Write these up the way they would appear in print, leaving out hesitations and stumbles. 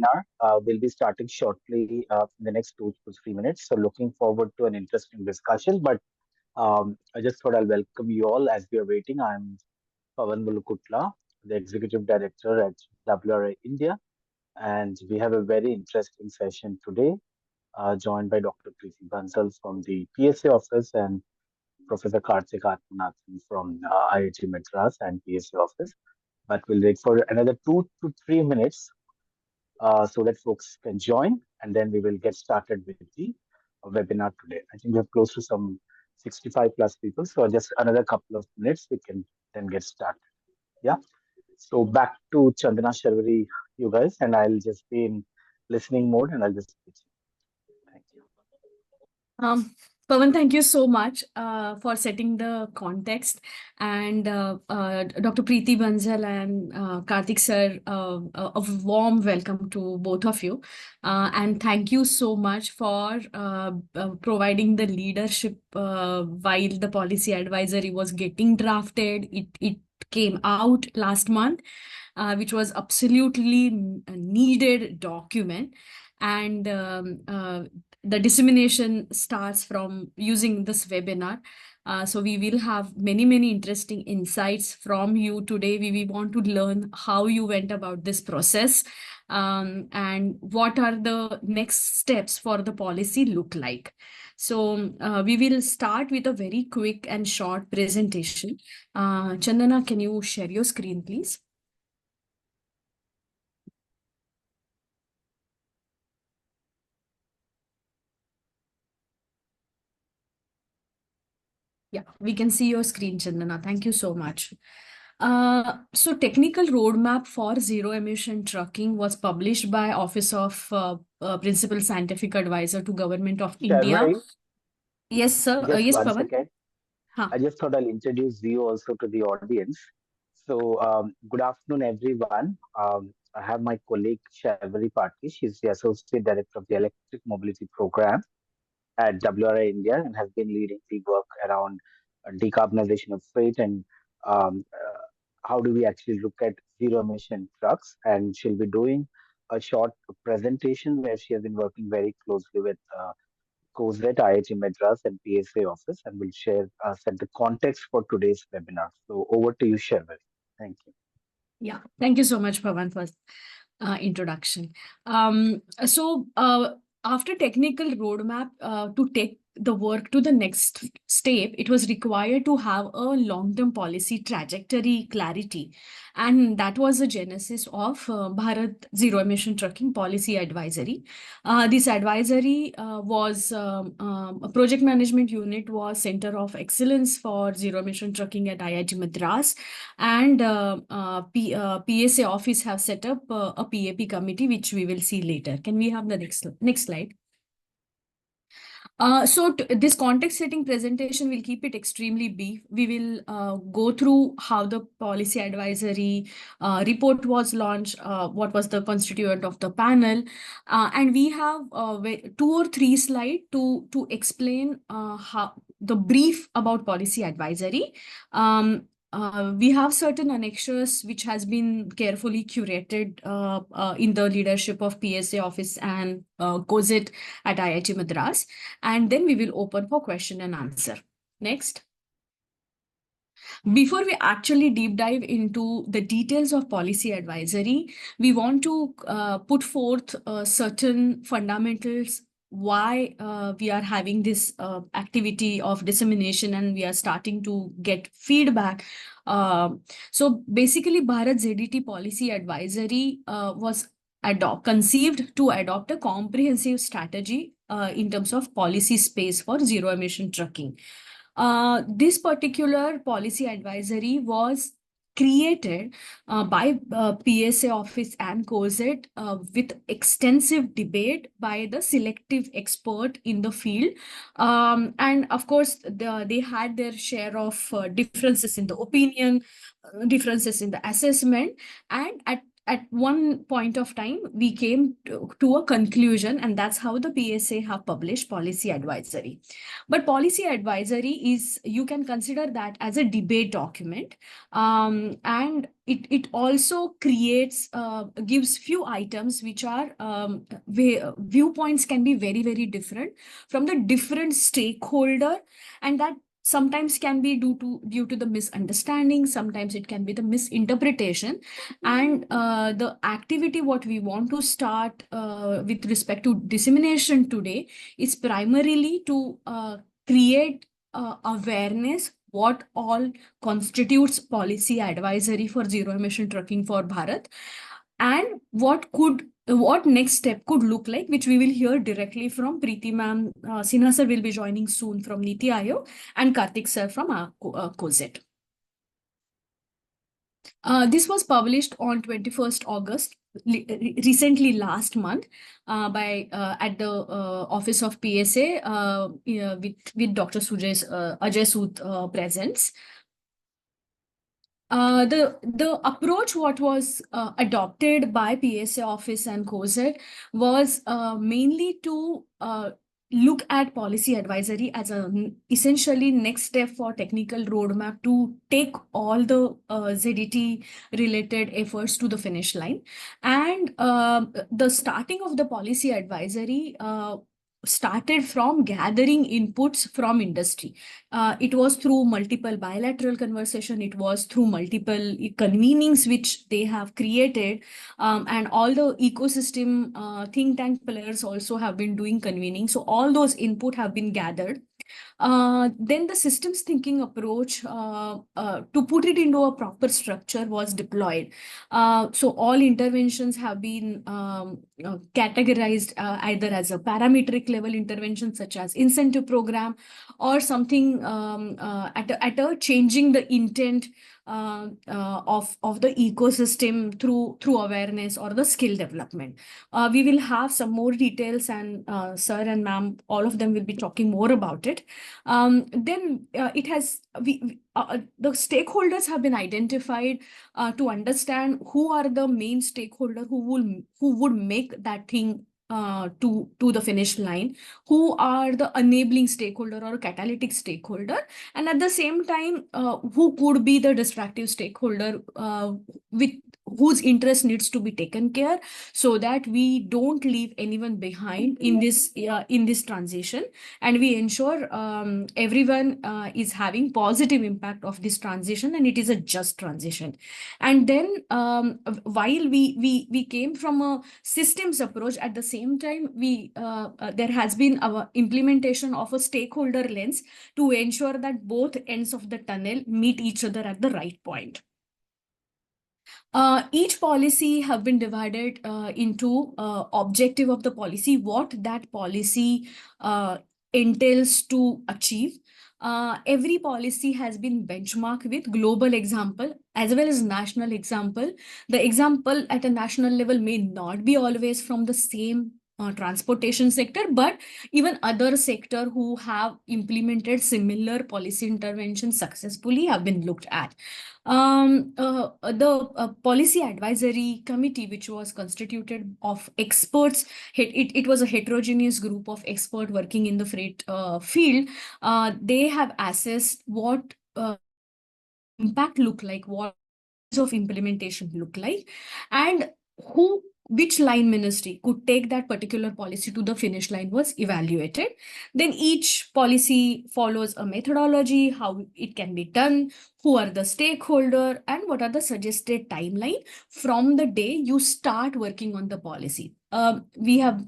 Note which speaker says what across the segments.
Speaker 1: webinar will be starting shortly in the next 2 to 3 minutes. So looking forward to an interesting discussion. But I just thought I'll welcome you all as we are waiting. I'm Pawan Mulukutla, the Executive Director at WRI India, and we have a very interesting session today, joined by Dr. Preeti Bansal from the PSA office and Professor Karthik Atmanathan from IIT Madras and PSA office. But we'll wait for another 2 to 3 minutes so that folks can join, and then we will get started with the webinar today. I think we have close to some 65 plus people, so just another couple of minutes, we can then get started. Yeah. So back to Chandana Sharvari, you guys, and I'll just be in listening mode and I'll just speak. Thank you.
Speaker 2: Pawan, thank you so much for setting the context. And Dr. Preeti Bansal and Karthik sir, a warm welcome to both of you. And thank you so much for providing the leadership while the policy advisory was getting drafted. It came out last month, which was absolutely needed document. And the dissemination starts from using this webinar. So we will have many interesting insights from you today. We want to learn how you went about this process and what are the next steps for the policy look like. So we will start with a very quick and short presentation. Chandana, can you share your screen, please? Yeah, we can see your screen, Chandana. Thank you so much. So technical roadmap for zero emission trucking was published by Office of Principal Scientific Advisor to Government of India.
Speaker 1: Sharvari,
Speaker 2: Yes, sir.
Speaker 1: just
Speaker 2: Yes,
Speaker 1: one
Speaker 2: Pawan.
Speaker 1: second. I just thought I'll introduce you also to the audience. So, good afternoon, everyone. I have my colleague Sharvari Patki. She's the Associate Director of the Electric Mobility Program at WRI India and has been leading the work around decarbonization of freight and how do we actually look at zero emission trucks. And she'll be doing a short presentation where she has been working very closely with Govt, IIT Madras and PSA office, and will share set the context for today's webinar. So over to you, Sharvari. Thank you.
Speaker 2: Yeah, thank you so much, Pawan, for introduction. So after technical roadmap to take the work to the next step, it was required to have a long-term policy trajectory clarity. And that was the genesis of Bharat Zero-Emission Trucking Policy Advisory. This advisory was a project management unit was Center of Excellence for Zero-Emission Trucking at IIT Madras. And PSA office have set up a PAP committee, which we will see later. Can we have the next slide? So this context setting presentation will keep it extremely brief. We will go through how the policy advisory report was launched, what was the constituent of the panel, and we have 2 or 3 slides to explain how the brief about policy advisory. We have certain annexures which has been carefully curated in the leadership of PSA office and Govt at IIT Madras, and then we will open for question and answer. Next. Before we actually deep dive into the details of policy advisory, we want to put forth certain fundamentals why we are having this activity of dissemination and we are starting to get feedback. So basically, Bharat ZET Policy Advisory was conceived to adopt a comprehensive strategy in terms of policy space for zero emission trucking. This particular policy advisory was created by PSA office and Govt with extensive debate by the selective expert in the field. And of course, they had their share of differences in the opinion, differences in the assessment, and at one point of time, we came to a conclusion, and that's how the PSA have published policy advisory. But policy advisory is, you can consider that as a debate document, and it also creates, gives few items which are, viewpoints can be very, very different from the different stakeholder, and that sometimes can be due to the misunderstanding, sometimes it can be the misinterpretation. And the activity what we want to start with respect to dissemination today is primarily to create awareness what all constitutes policy advisory for zero emission trucking for Bharat, and what next step could look like, which we will hear directly from Preeti ma'am. Sinha sir will be joining soon from NITI Aayog, and Karthik sir from COZET. This was published on 21st August, recently last month, by at the office of PSA, with Dr. Ajay Sood presents. The approach what was adopted by PSA office and COZET was mainly to look at policy advisory as a essentially next step for technical roadmap to take all the ZET related efforts to the finish line. And the starting of the policy advisory started from gathering inputs from industry. It was through multiple bilateral conversation, it was through multiple convenings which they have created, and all the ecosystem think tank players also have been doing convening. So all those input have been gathered. Then the systems thinking approach to put it into a proper structure was deployed. So all interventions have been categorized either as a parametric level intervention such as incentive program, or something at a changing the intent of the ecosystem through awareness or the skill development. We will have some more details, and sir and ma'am, all of them will be talking more about it. Then it has the stakeholders have been identified to understand who are the main stakeholder who would make that thing to the finish line, who are the enabling stakeholder or catalytic stakeholder, and at the same time who could be the distractive stakeholder with whose interest needs to be taken care, so that we don't leave anyone behind in this transition, and we ensure everyone is having positive impact of this transition, and it is a just transition. And then while we came from a systems approach, at the same time we there has been our implementation of a stakeholder lens to ensure that both ends of the tunnel meet each other at the right point. Each policy have been divided into objective of the policy, what that policy entails to achieve. Every policy has been benchmarked with global example as well as national example. The example at a national level may not be always from the same transportation sector, but even other sector who have implemented similar policy interventions successfully have been looked at. The policy advisory committee, which was constituted of experts, it was a heterogeneous group of experts working in the freight field. They have assessed what impact look like, what of implementation look like, and which line ministry could take that particular policy to the finish line was evaluated. Then each policy follows a methodology, how it can be done, who are the stakeholder, and what are the suggested timeline from the day you start working on the policy. We have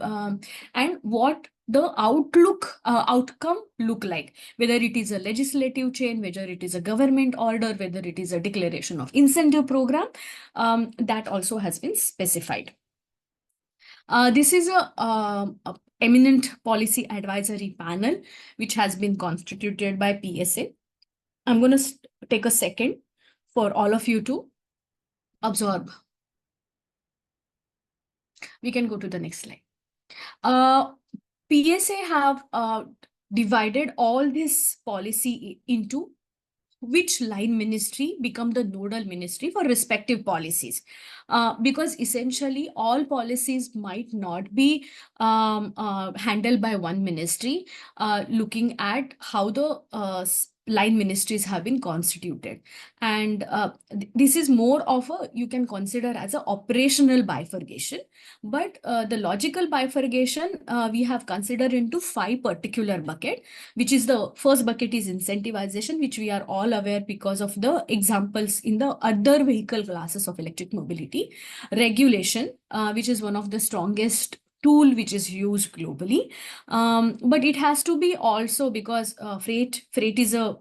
Speaker 2: and what the outcome look like, whether it is a legislative change, whether it is a government order, whether it is a declaration of incentive program, that also has been specified. This is a eminent policy advisory panel which has been constituted by PSA. I'm going to take a second for all of you to absorb. We can go to the next slide. PSA have divided all this policy into which line ministry become the nodal ministry for respective policies. Because essentially all policies might not be handled by one ministry, looking at how the line ministries have been constituted. And this is more of a, you can consider as a operational bifurcation. But the logical bifurcation we have considered into 5 particular buckets, which is the first bucket is incentivization, which we are all aware because of the examples in the other vehicle classes of electric mobility. Regulation, which is one of the strongest tool which is used globally. But it has to be also because freight is a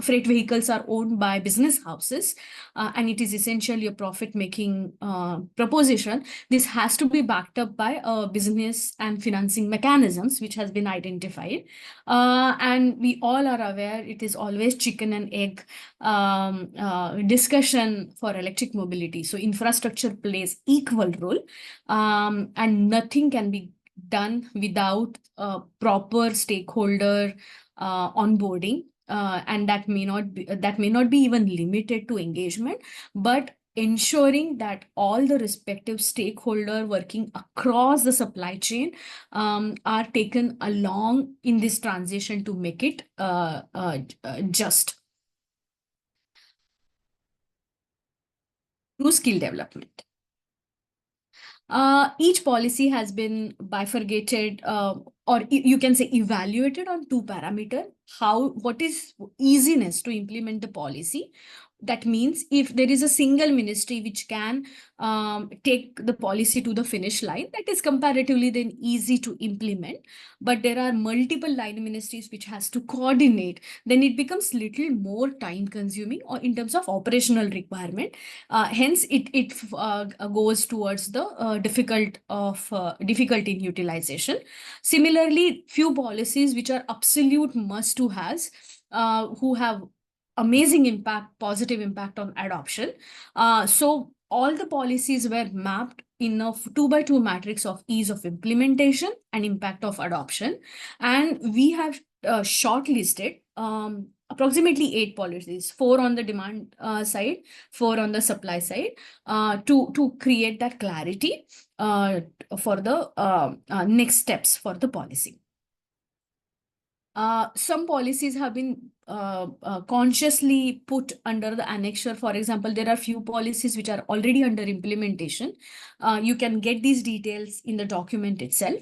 Speaker 2: freight vehicles are owned by business houses, and it is essentially a profit making proposition. This has to be backed up by business and financing mechanisms which has been identified. And we all are aware it is always chicken and egg discussion for electric mobility. So infrastructure plays equal role, and nothing can be done without proper stakeholder onboarding. And that may not be even limited to engagement, but ensuring that all the respective stakeholder working across the supply chain are taken along in this transition to make it just through skill development. Each policy has been bifurcated, or you can say evaluated on 2 parameters. What is easiness to implement the policy? That means if there is a single ministry which can take the policy to the finish line, that is comparatively then easy to implement. But there are multiple line ministries which has to coordinate, then it becomes little more time consuming or in terms of operational requirement. Hence, it goes towards the difficulty in utilization. Similarly, few policies which are absolute must to has, who have amazing impact, positive impact on adoption. So all the policies were mapped in a 2 by 2 matrix of ease of implementation and impact of adoption. And we have shortlisted approximately 8 policies, 4 on the demand side, 4 on the supply side, to create that clarity for the next steps for the policy. Some policies have been consciously put under the annexure. For example, there are few policies which are already under implementation. You can get these details in the document itself.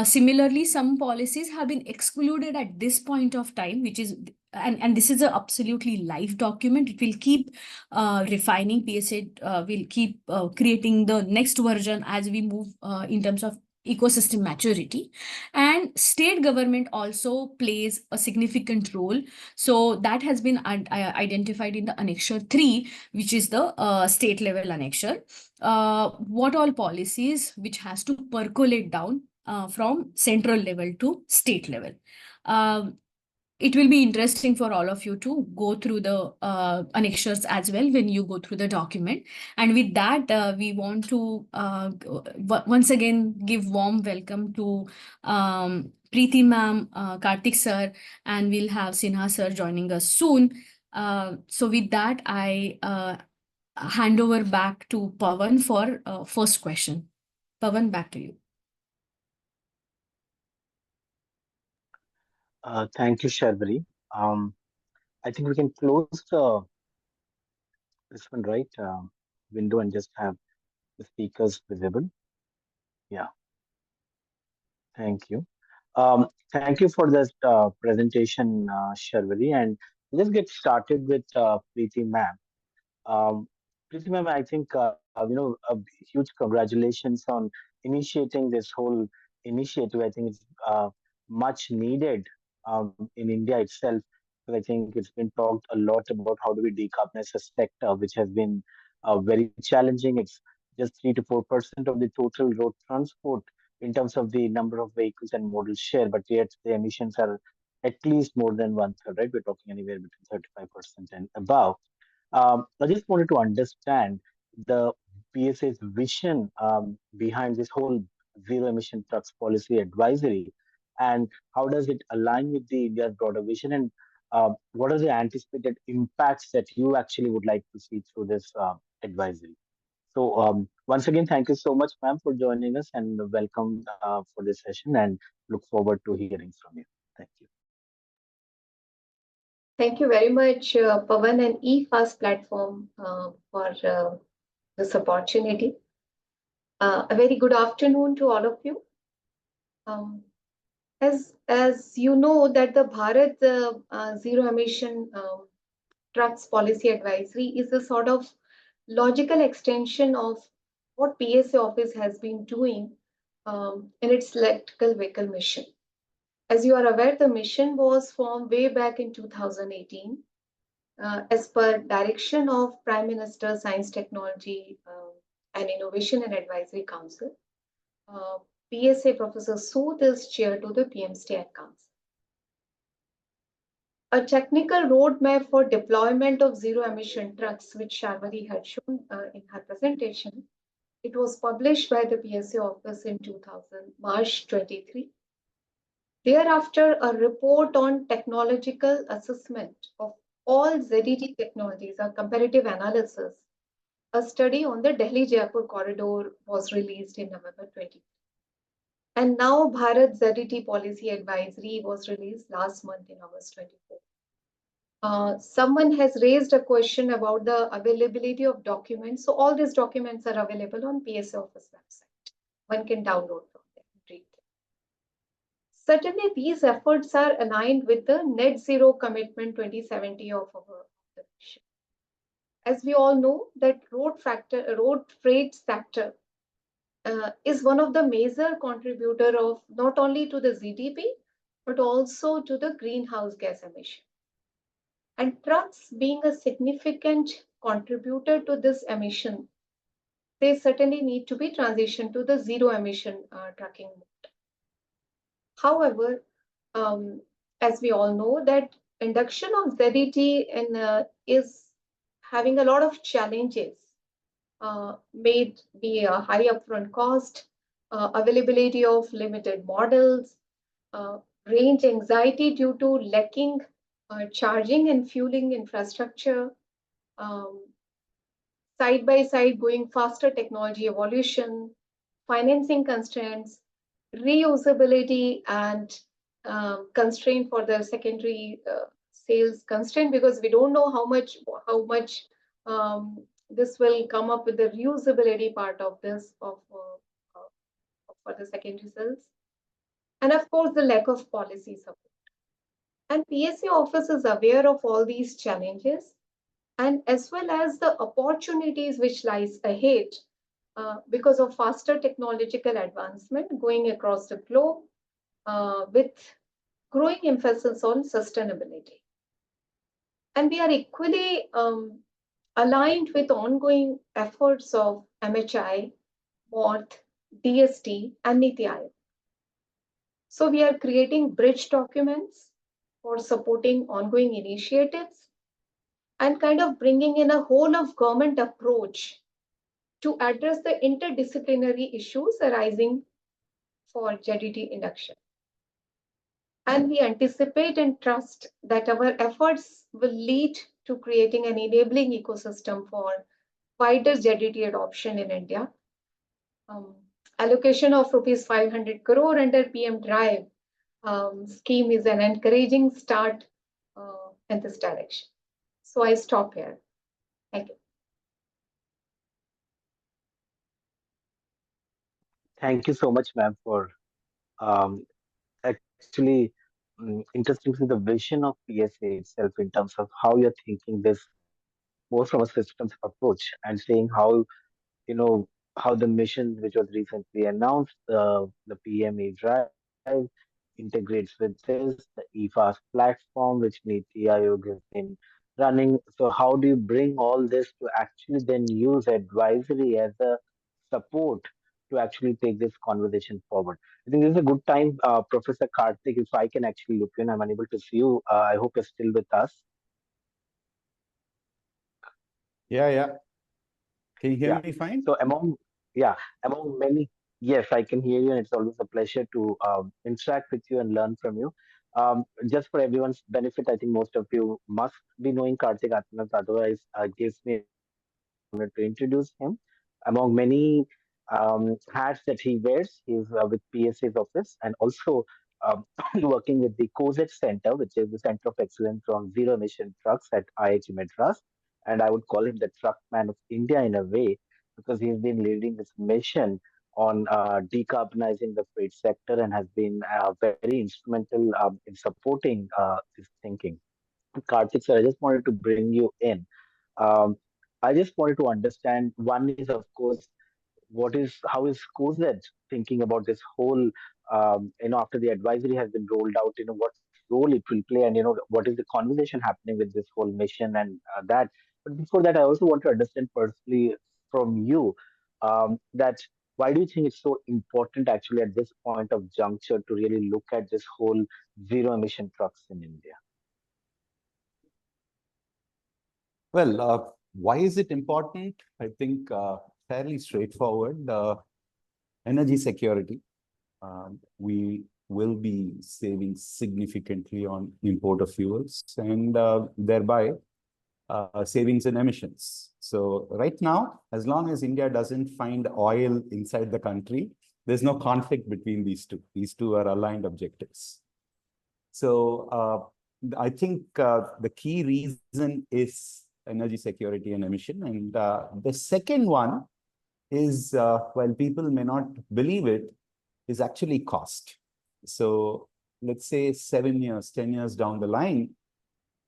Speaker 2: Similarly, some policies have been excluded at this point of time, which is and this is a absolutely live document. It will keep refining. PSA will keep creating the next version as we move in terms of ecosystem maturity. And state government also plays a significant role. So that has been identified in the annexure 3, which is the state level annexure. What all policies which has to percolate down from central level to state level. It will be interesting for all of you to go through the annexures as well when you go through the document. And with that, we want to once again give warm welcome to Preeti ma'am, Karthik sir, and we'll have Sinha sir joining us soon. So with that, I hand over back to Pawan for first question. Pawan, back to you.
Speaker 1: Thank you, Sharvari. I think we can close this one, right? Window and just have the speakers visible. Yeah, thank you. Thank you for this presentation, Sharvari. And let's get started with Preeti ma'am. Preeti ma'am, I think a huge congratulations on initiating this whole initiative. I think it's much needed in India itself. Because I think it's been talked a lot about how do we decarbonize a sector which has been very challenging. It's just 3 to 4% of the total road transport in terms of the number of vehicles and model share, but yet the emissions are at least more than 1/3, right? We're talking anywhere between 35% and above. I just wanted to understand the PSA's vision behind this whole zero emission trucks policy advisory, and how does it align with the India's broader vision, and what are the anticipated impacts that you actually would like to see through this advisory? So once again, thank you so much, ma'am, for joining us and welcome for this session and look forward to hearing from you. Thank you.
Speaker 3: Thank you very much, Pawan and eFast platform for this opportunity. A very good afternoon to all of you. As you know that the Bharat Zero Emission Trucks Policy Advisory is a sort of logical extension of what PSA office has been doing in its electrical vehicle mission. As you are aware, the mission was formed way back in 2018 as per direction of Prime Minister Science, Technology and Innovation and Advisory Council. PSA Professor Sood is chair to the PM State Council. A technical roadmap for deployment of zero-emission trucks, which Sharvari had shown in her presentation, it was published by the PSA office in March 23. Thereafter, a report on technological assessment of all ZET technologies, a comparative analysis, a study on the Delhi-Jaipur corridor was released in November 20. And now Bharat ZET Policy Advisory was released last month in August 24. Someone has raised a question about the availability of documents. So all these documents are available on PSA office website. One can download from there and read them. Certainly, these efforts are aligned with the net zero commitment 2070 of our mission. As we all know, that road freight sector is one of the major contributor of not only to the GDP, but also to the greenhouse gas emission. And trucks being a significant contributor to this emission, they certainly need to be transitioned to the zero emission trucking mode. However, as we all know that induction of ZET is having a lot of challenges, may be a high upfront cost, availability of limited models, range anxiety due to lacking charging and fueling infrastructure, side by side going faster technology evolution, financing constraints, reusability and constraint for the secondary sales constraint, because we don't know how much this will come up with the reusability part of this for the secondary sales, and of course the lack of policy support. And PSA office is aware of all these challenges and as well as the opportunities which lies ahead because of faster technological advancement going across the globe with growing emphasis on sustainability. And we are equally aligned with ongoing efforts of MHI, MORTH, DST, and NITI Aayog. So we are creating bridge documents for supporting ongoing initiatives and kind of bringing in a whole of government approach to address the interdisciplinary issues arising for ZET induction. And we anticipate and trust that our efforts will lead to creating an enabling ecosystem for wider ZET adoption in India. Allocation of rupees 500 crore under PM Drive scheme is an encouraging start in this direction. So I stop here. Thank you.
Speaker 1: Thank you so much, ma'am, for actually interesting to the vision of PSA itself in terms of how you're thinking this more from a systems approach and saying how how the mission which was recently announced, the PME Drive integrates with this, the eFast platform which NITI Aayog has been running. So how do you bring all this to actually then use advisory as a support to actually take this conversation forward? I think this is a good time, Professor Karthik, if I can actually look in. I'm unable to see you. I hope you're still with us.
Speaker 4: Yeah. Can you hear
Speaker 1: Yeah.
Speaker 4: me fine?
Speaker 1: So among many, yes, I can hear you, and it's always a pleasure to interact with you and learn from you. Just for everyone's benefit, I think most of you must be knowing Kartik Atmanas. Otherwise, gives me a great pleasure and honor to introduce him. Among many hats that he wears, he's with PSA's office and also um, working with the COZET Center, which is the Center of Excellence on Zero Emission Trucks at IIT Madras. And I would call him the truck man of India in a way because he's been leading this mission on decarbonizing the freight sector and has been very instrumental in supporting this thinking. Karthik sir, I just wanted to bring you in. Um, I just wanted to understand one is, of course, how is COZED thinking about this whole, after the advisory has been rolled out, what role it will play and, what is the conversation happening with this whole mission and that. But before that, I also want to understand personally from you that why do you think it's so important actually at this point of juncture to really look at this whole zero emission trucks in India?
Speaker 4: Well, why is it important? I think fairly straightforward. Energy security. We will be saving significantly on import of fuels and thereby savings in emissions. So right now, as long as India doesn't find oil inside the country, there's no conflict between these two. These two are aligned objectives. So I think the key reason is energy security and emission. And the second one is, while people may not believe it, is actually cost. So let's say 7 years, 10 years down the line,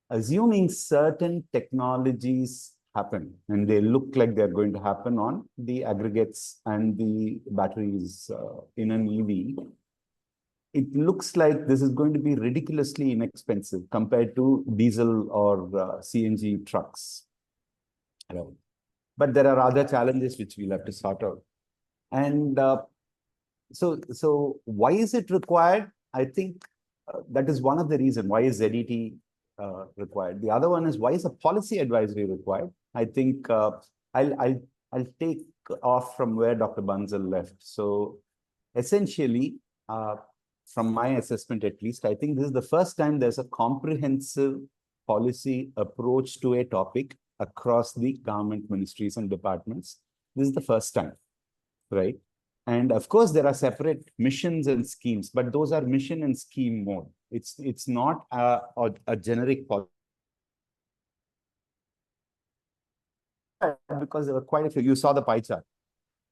Speaker 4: assuming certain technologies happen and they look like they're going to happen on the aggregates and the batteries in an EV, it looks like this is going to be ridiculously inexpensive compared to diesel or CNG trucks. But there are other challenges which we'll have to sort out. And so why is it required? I think that is one of the reasons. Why is ZET required? The other one is, why is a policy advisory required? I think I'll take off from where Dr. Bansal left. So essentially, from my assessment at least, I think this is the first time there's a comprehensive policy approach to a topic across the government ministries and departments. This is the first time, right? And of course, there are separate missions and schemes, but those are mission and scheme mode. It's not a generic policy. Because there were quite a few. You saw the pie chart.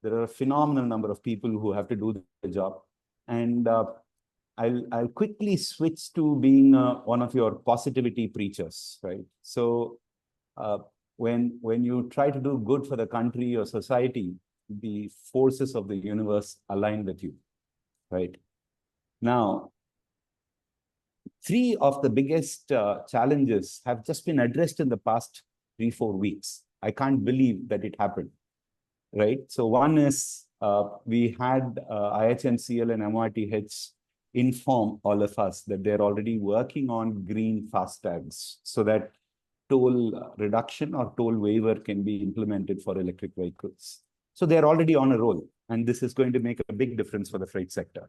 Speaker 4: There are a phenomenal number of people who have to do the job. And I'll quickly switch to being one of your positivity preachers, right? So when you try to do good for the country or society, the forces of the universe align with you, right? Now, 3 of the biggest challenges have just been addressed in the past 3-4 weeks. I can't believe that it happened, right? So one is we had IHMCL and MRTH inform all of us that they're already working on green FASTags so that toll reduction or toll waiver can be implemented for electric vehicles. So they're already on a roll, and this is going to make a big difference for the freight sector.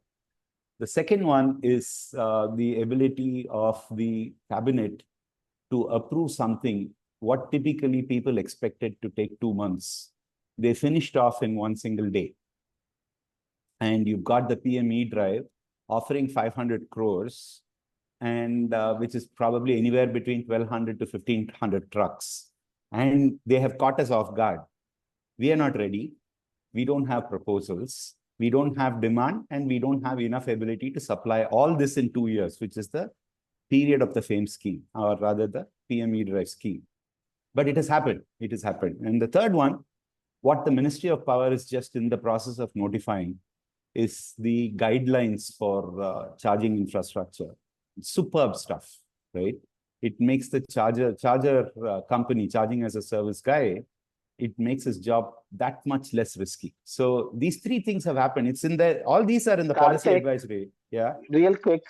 Speaker 4: The second one is the ability of the cabinet to approve something what typically people expected to take 2 months. They finished off in 1 single day. And you've got the PME drive offering 500 crores, and which is probably anywhere between 1,200 to 1,500 trucks. And they have caught us off guard. We are not ready. We don't have proposals. We don't have demand, and we don't have enough ability to supply all this in 2 years, which is the period of the FAME scheme, or rather the PME drive scheme. But it has happened. It has happened. And the third one, what the Ministry of Power is just in the process of notifying is the guidelines for charging infrastructure. Superb stuff, right? It makes the charger company, charging as a service guy, it makes his job that much less risky. So these 3 things have happened. It's in the, all these are in the policy advisory. Yeah.
Speaker 1: Real quick,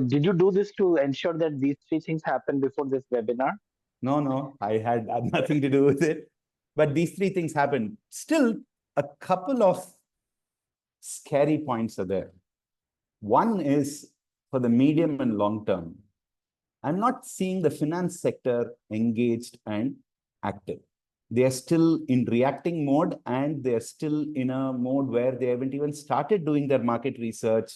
Speaker 1: did you do this to ensure that these 3 things happen before this webinar?
Speaker 4: No, I had nothing to do with it. But these 3 things happened. Still, a couple of scary points are there. One is for the medium and long term, I'm not seeing the finance sector engaged and active. They are still in reacting mode, and they're still in a mode where they haven't even started doing their market research,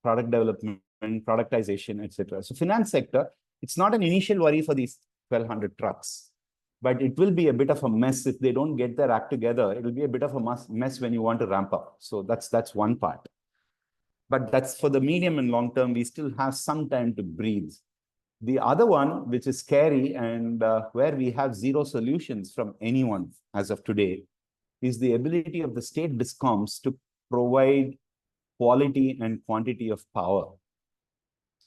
Speaker 4: product development, productization, etc. So finance sector, it's not an initial worry for these 1,200 trucks, but it will be a bit of a mess if they don't get their act together. It will be a bit of a mess when you want to ramp up. So that's one part. But that's for the medium and long term, we still have some time to breathe. The other one, which is scary and where we have zero solutions from anyone as of today, is the ability of the state discoms to provide quality and quantity of power,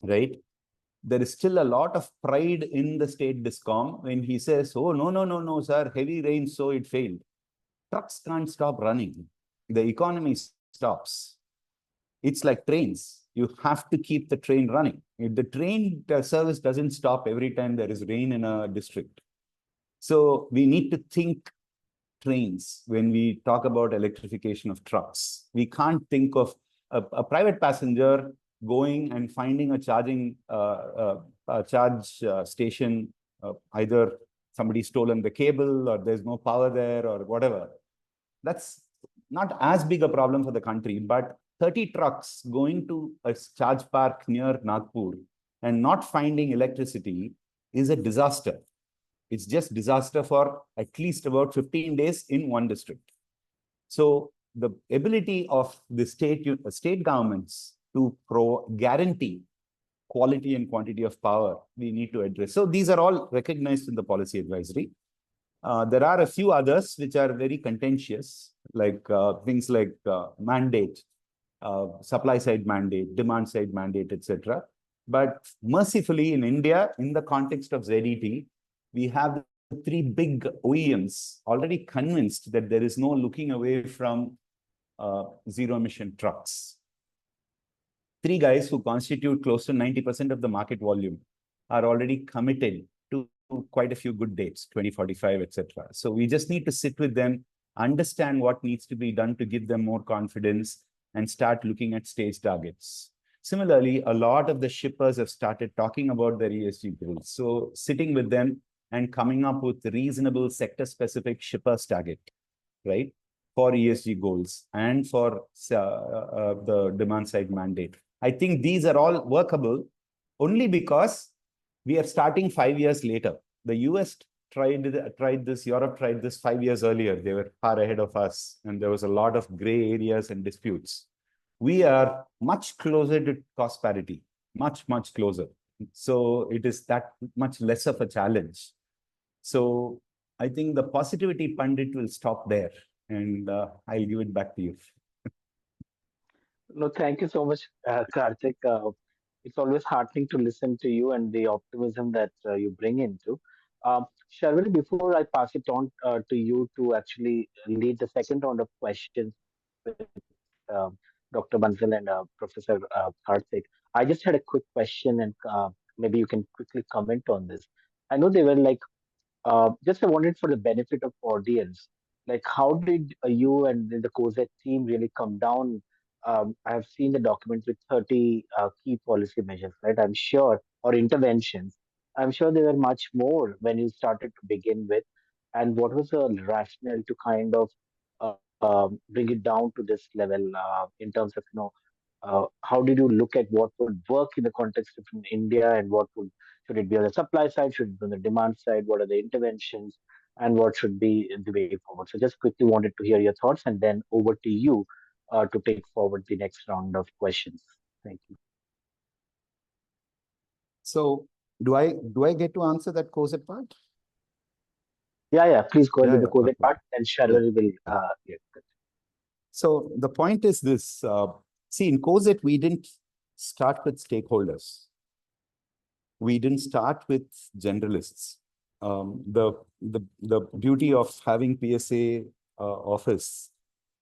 Speaker 4: right? There is still a lot of pride in the state discom when he says, oh, no, sir, heavy rain, so it failed. Trucks can't stop running. The economy stops. It's like trains. You have to keep the train running. If the train service doesn't stop every time there is rain in a district. So we need to think trains when we talk about electrification of trucks. We can't think of a private passenger going and finding a charging charge station, either somebody stolen the cable or there's no power there or whatever. That's not as big a problem for the country, but 30 trucks going to a charge park near Nagpur and not finding electricity is a disaster. It's just disaster for at least about 15 days in one district. So the ability of the state governments to guarantee quality and quantity of power, we need to address. So these are all recognized in the policy advisory. There are a few others which are very contentious, like things like mandate, supply side mandate, demand side mandate, etc. But mercifully in India, in the context of ZET, we have the three big OEMs already convinced that there is no looking away from zero-emission trucks. Three guys who constitute close to 90% of the market volume are already committed to quite a few good dates, 2045, etc. So we just need to sit with them, understand what needs to be done to give them more confidence, and start looking at stage targets. Similarly, a lot of the shippers have started talking about their ESG goals. So sitting with them and coming up with reasonable sector-specific shippers target, right, for ESG goals and for the demand-side mandate. I think these are all workable only because we are starting 5 years later. The US tried this, Europe tried this 5 years earlier. They were far ahead of us, and there was a lot of gray areas and disputes. We are much closer to cost parity, much closer. So it is that much less of a challenge. So I think the positivity pundit will stop there, and I'll give it back to you.
Speaker 1: No, thank you so much, Karthik. It's always heartening to listen to you and the optimism that you bring into. Sharvili, before I pass it on to you to actually lead the second round of questions with Dr. Bansal and Professor Karthik, I just had a quick question, and maybe you can quickly comment on this. I know they were like, just I wanted for the benefit of audience, like how did you and the COSET team really come down? I have seen the document with 30 key policy measures, right? I'm sure, or interventions. I'm sure there were much more when you started to begin with. And what was the rationale to kind of bring it down to this level in terms of, how did you look at what would work in the context of India, and what would should it be on the supply side? Should it be on the demand side? What are the interventions? And what should be the way forward? So just quickly wanted to hear your thoughts, and then over to you to take forward the next round of questions. Thank you.
Speaker 4: So do I get to answer that COSET part?
Speaker 1: Yeah. Please go ahead with the
Speaker 4: Okay.
Speaker 1: COSET part, and Sharvili will get it.
Speaker 4: So the point is this, see, in COSET, we didn't start with stakeholders. We didn't start with generalists. The beauty of having PSA office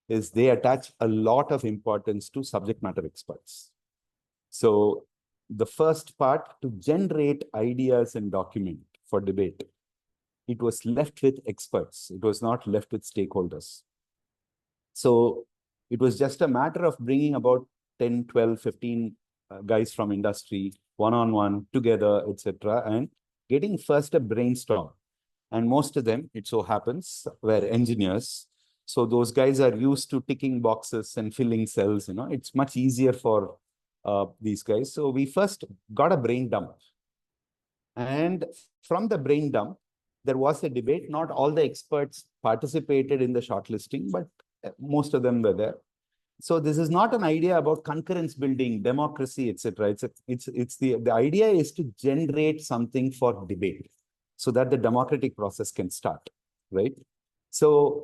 Speaker 4: is they attach a lot of importance to subject matter experts. So the first part, to generate ideas and document for debate, it was left with experts. It was not left with stakeholders. So it was just a matter of bringing about 10, 12, 15 guys from industry, one-on-one, together, etc., and getting first a brainstorm. And most of them, it so happens, were engineers. So those guys are used to ticking boxes and filling cells. It's much easier for these guys. So we first got a brain dump. And from the brain dump, there was a debate. Not all the experts participated in the shortlisting, but most of them were there. So this is not an idea about concurrence building, democracy, etc. It's the idea is to generate something for debate so that the democratic process can start, right? So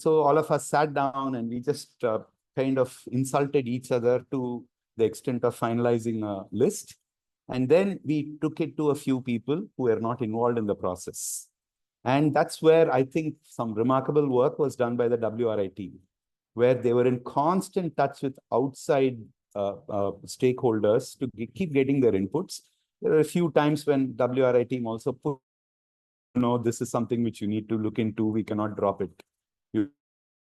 Speaker 4: all of us sat down and we just kind of insulted each other to the extent of finalizing a list. And then we took it to a few people who were not involved in the process. And that's where I think some remarkable work was done by the WRI team, where they were in constant touch with outside stakeholders to keep getting their inputs. There were a few times when WRI team also put, this is something which you need to look into. We cannot drop it. You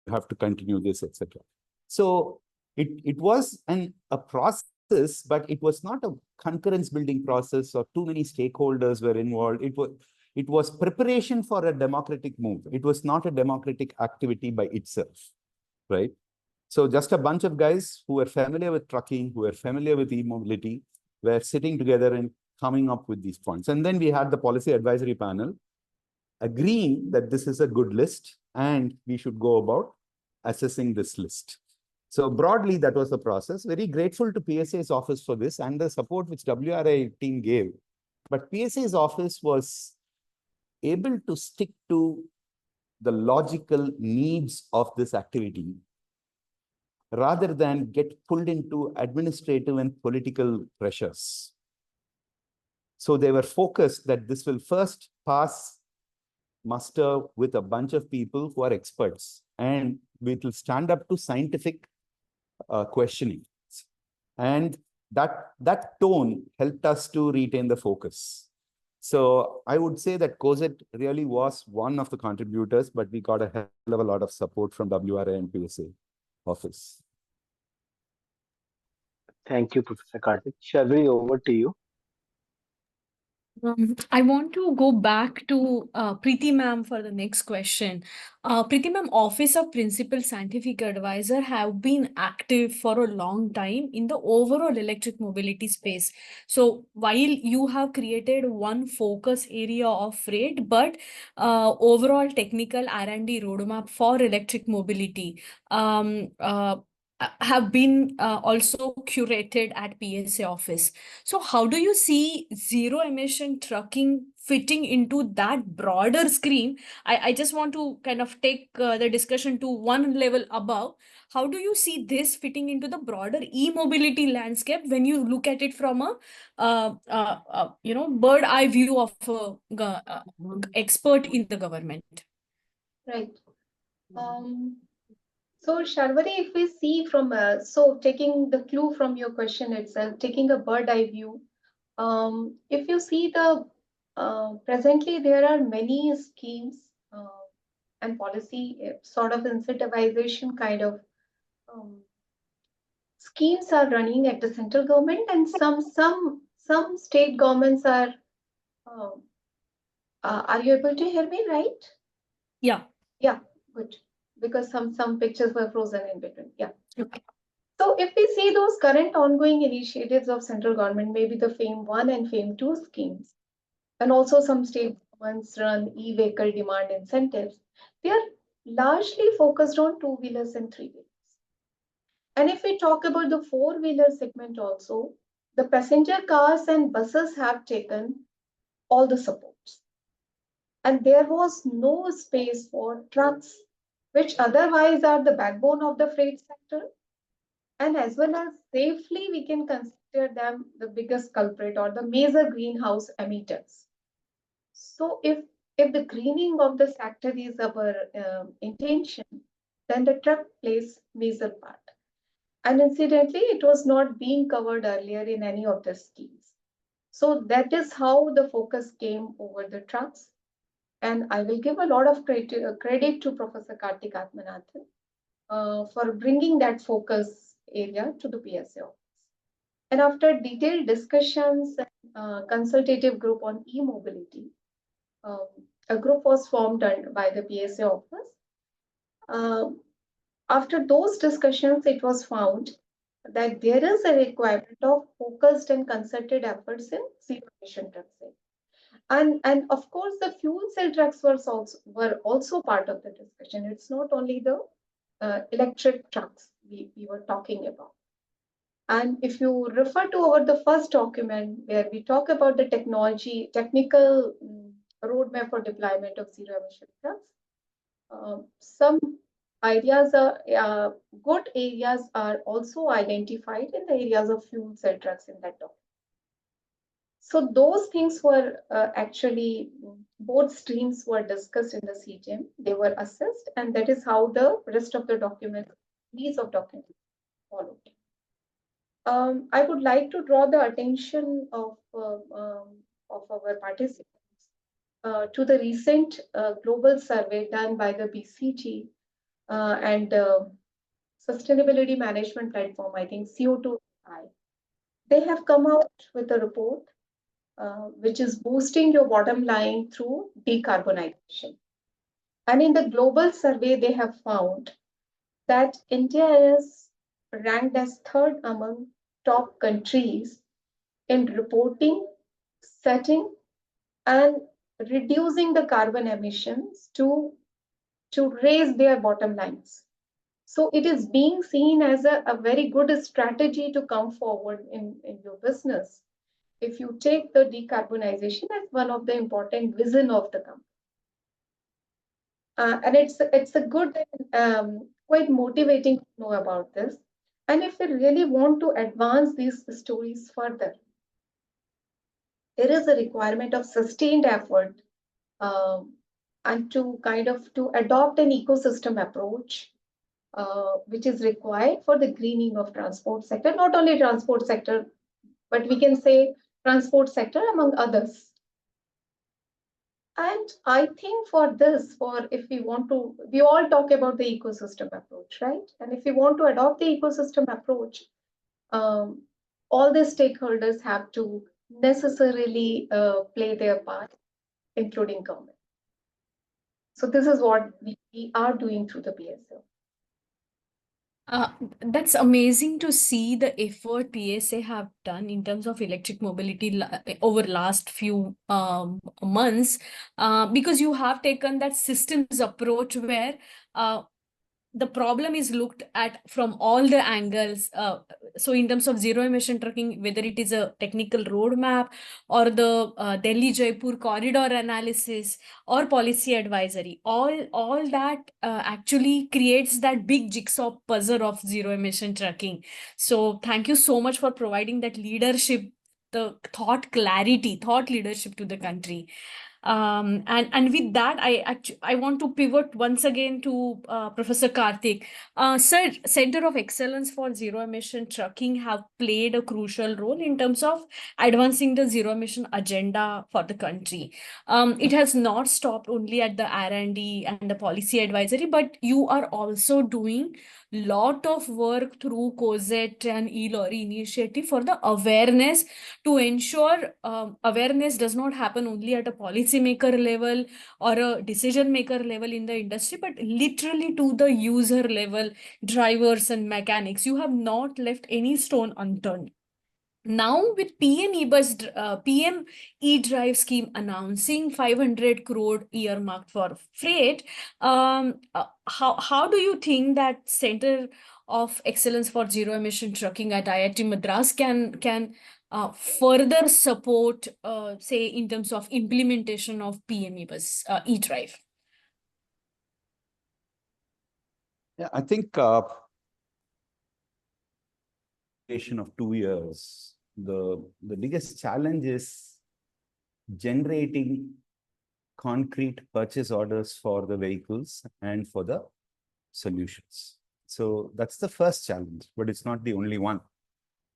Speaker 4: have to continue this, etc. So it was a process, but it was not a concurrence building process or too many stakeholders were involved. It was preparation for a democratic move. It was not a democratic activity by itself, right? So just a bunch of guys who were familiar with trucking, who were familiar with e-mobility, were sitting together and coming up with these points. And then we had the policy advisory panel agreeing that this is a good list and we should go about assessing this list. So broadly, that was the process. Very grateful to PSA's office for this and the support which WRI team gave. But PSA's office was able to stick to the logical needs of this activity rather than get pulled into administrative and political pressures. So they were focused that this will first pass muster with a bunch of people who are experts, and we will stand up to scientific questioning. And that tone helped us to retain the focus. So I would say that COSET really was one of the contributors, but we got a hell of a lot of support from WRI and PSA office.
Speaker 1: Thank you, Professor Karthik. Sharvi, over to you.
Speaker 2: I want to go back to Preeti ma'am for the next question. Preeti ma'am, Office of Principal Scientific Advisor have been active for a long time in the overall electric mobility space. So while you have created one focus area of freight, but overall technical R&D roadmap for electric mobility have been also curated at PSA office. So how do you see zero emission trucking fitting into that broader scheme? I just want to kind of take the discussion to one level above. How do you see this fitting into the broader e-mobility landscape when you look at it from a bird eye view of expert in the government?
Speaker 3: Right. So Sharvari, if we see from, so taking the clue from your question itself, taking a bird eye view, if you see presently there are many schemes and policy sort of incentivization kind of schemes are running at the central government, and some state governments are you able to hear me right?
Speaker 2: Yeah.
Speaker 3: Yeah, good. Because some pictures were frozen in between. Yeah.
Speaker 2: Okay.
Speaker 3: So if we see those current ongoing initiatives of central government, maybe the FAME 1 and FAME 2 schemes, and also some state governments run e-vehicle demand incentives, they are largely focused on two-wheelers and three-wheelers. And if we talk about the four-wheeler segment also, the passenger cars and buses have taken all the supports. And there was no space for trucks, which otherwise are the backbone of the freight sector. And as well as safely, we can consider them the biggest culprit or the major greenhouse emitters. So if the greening of the sector is our intention, then the truck plays major part. And incidentally, it was not being covered earlier in any of the schemes. So that is how the focus came over the trucks. And I will give a lot of credit to Professor Karthik Atmanathan for bringing that focus area to the PSA office. And after detailed discussions, consultative group on e-mobility, a group was formed by the PSA office. After those discussions, it was found that there is a requirement of focused and concerted efforts in zero-emission trucking. And of course, the fuel cell trucks were also part of the discussion. It's not only the electric trucks we were talking about. And if you refer to the first document where we talk about the technical roadmap for deployment of zero-emission trucks, some ideas are good areas are also identified in the areas of fuel cell trucks in that document. So those things were actually, both streams were discussed in the CGM. They were assessed, and that is how the rest of the document, these of documents followed. I would like to draw the attention of our participants to the recent global survey done by the BCG and Sustainability Management Platform, I think CO2I. They have come out with a report which is boosting your bottom line through decarbonization. And in the global survey, they have found that India is ranked as third among top countries in reporting, setting, and reducing the carbon emissions to raise their bottom lines. So it is being seen as a very good strategy to come forward in your business if you take the decarbonization as one of the important vision of the company. And it's a good, quite motivating to know about this. And if we really want to advance these stories further, there is a requirement of sustained effort and to adopt an ecosystem approach, which is required for the greening of transport sector, not only transport sector, but we can say transport sector among others. And I think for this, if we want to, we all talk about the ecosystem approach, right? And if we want to adopt the ecosystem approach, all the stakeholders have to necessarily play their part, including government. So this is what we are doing through the PSO.
Speaker 2: That's amazing to see the effort PSA have done in terms of electric mobility over last few months, because you have taken that systems approach where the problem is looked at from all the angles. So in terms of zero emission trucking, whether it is a technical roadmap or the Delhi-Jaipur corridor analysis or policy advisory, all that actually creates that big jigsaw puzzle of zero emission trucking. So thank you so much for providing that leadership, the thought leadership to the country. And with that, I want to pivot once again to Professor Karthik. Sir, Center of Excellence for Zero Emission Trucking have played a crucial role in terms of advancing the zero emission agenda for the country. It has not stopped only at the R&D and the policy advisory, but you are also doing lot of work through COSET and e-lorry initiative for the awareness, to ensure awareness does not happen only at a policymaker level or a decision maker level in the industry, but literally to the user level, drivers and mechanics. You have not left any stone unturned. Now with PM E-Drive scheme announcing 500 crore earmarked for freight, how do you think that Center of Excellence for Zero Emission Trucking at IIT Madras can further support, say, in terms of implementation of PM E-Drive?
Speaker 4: Yeah, I think of 2 years, the biggest challenge is generating concrete purchase orders for the vehicles and for the solutions. So that's the first challenge, but it's not the only one.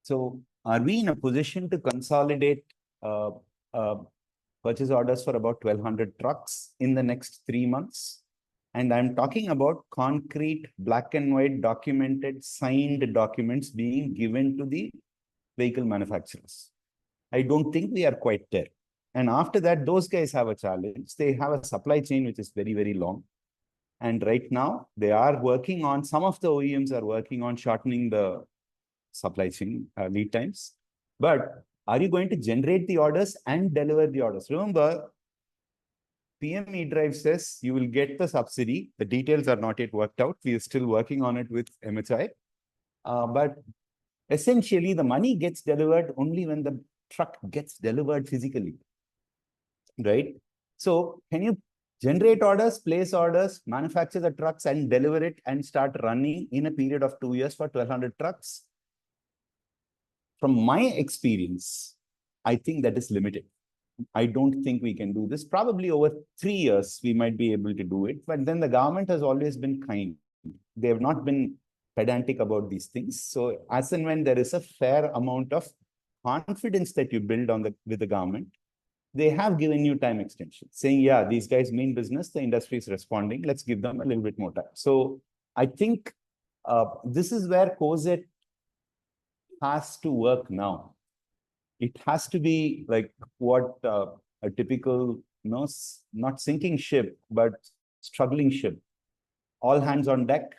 Speaker 4: So are we in a position to consolidate purchase orders for about 1,200 trucks in the next 3 months? And I'm talking about concrete, black and white, documented, signed documents being given to the vehicle manufacturers. I don't think we are quite there. And after that, those guys have a challenge. They have a supply chain which is very, very long. And right now, they are working on, some of the OEMs are working on shortening the supply chain lead times. But are you going to generate the orders and deliver the orders? Remember, PM eDrive says you will get the subsidy. The details are not yet worked out. We are still working on it with MHI. But essentially, the money gets delivered only when the truck gets delivered physically, right? So can you generate orders, place orders, manufacture the trucks and deliver it and start running in a period of 2 years for 1,200 trucks? From my experience, I think that is limited. I don't think we can do this. Probably over 3 years, we might be able to do it. But then the government has always been kind. They have not been pedantic about these things. So as and when there is a fair amount of confidence that you build on with the government, they have given you time extension, saying, yeah, these guys mean business, the industry is responding, let's give them a little bit more time. So I think this is where COSET has to work now. It has to be like what a typical, not sinking ship, but struggling ship. All hands on deck,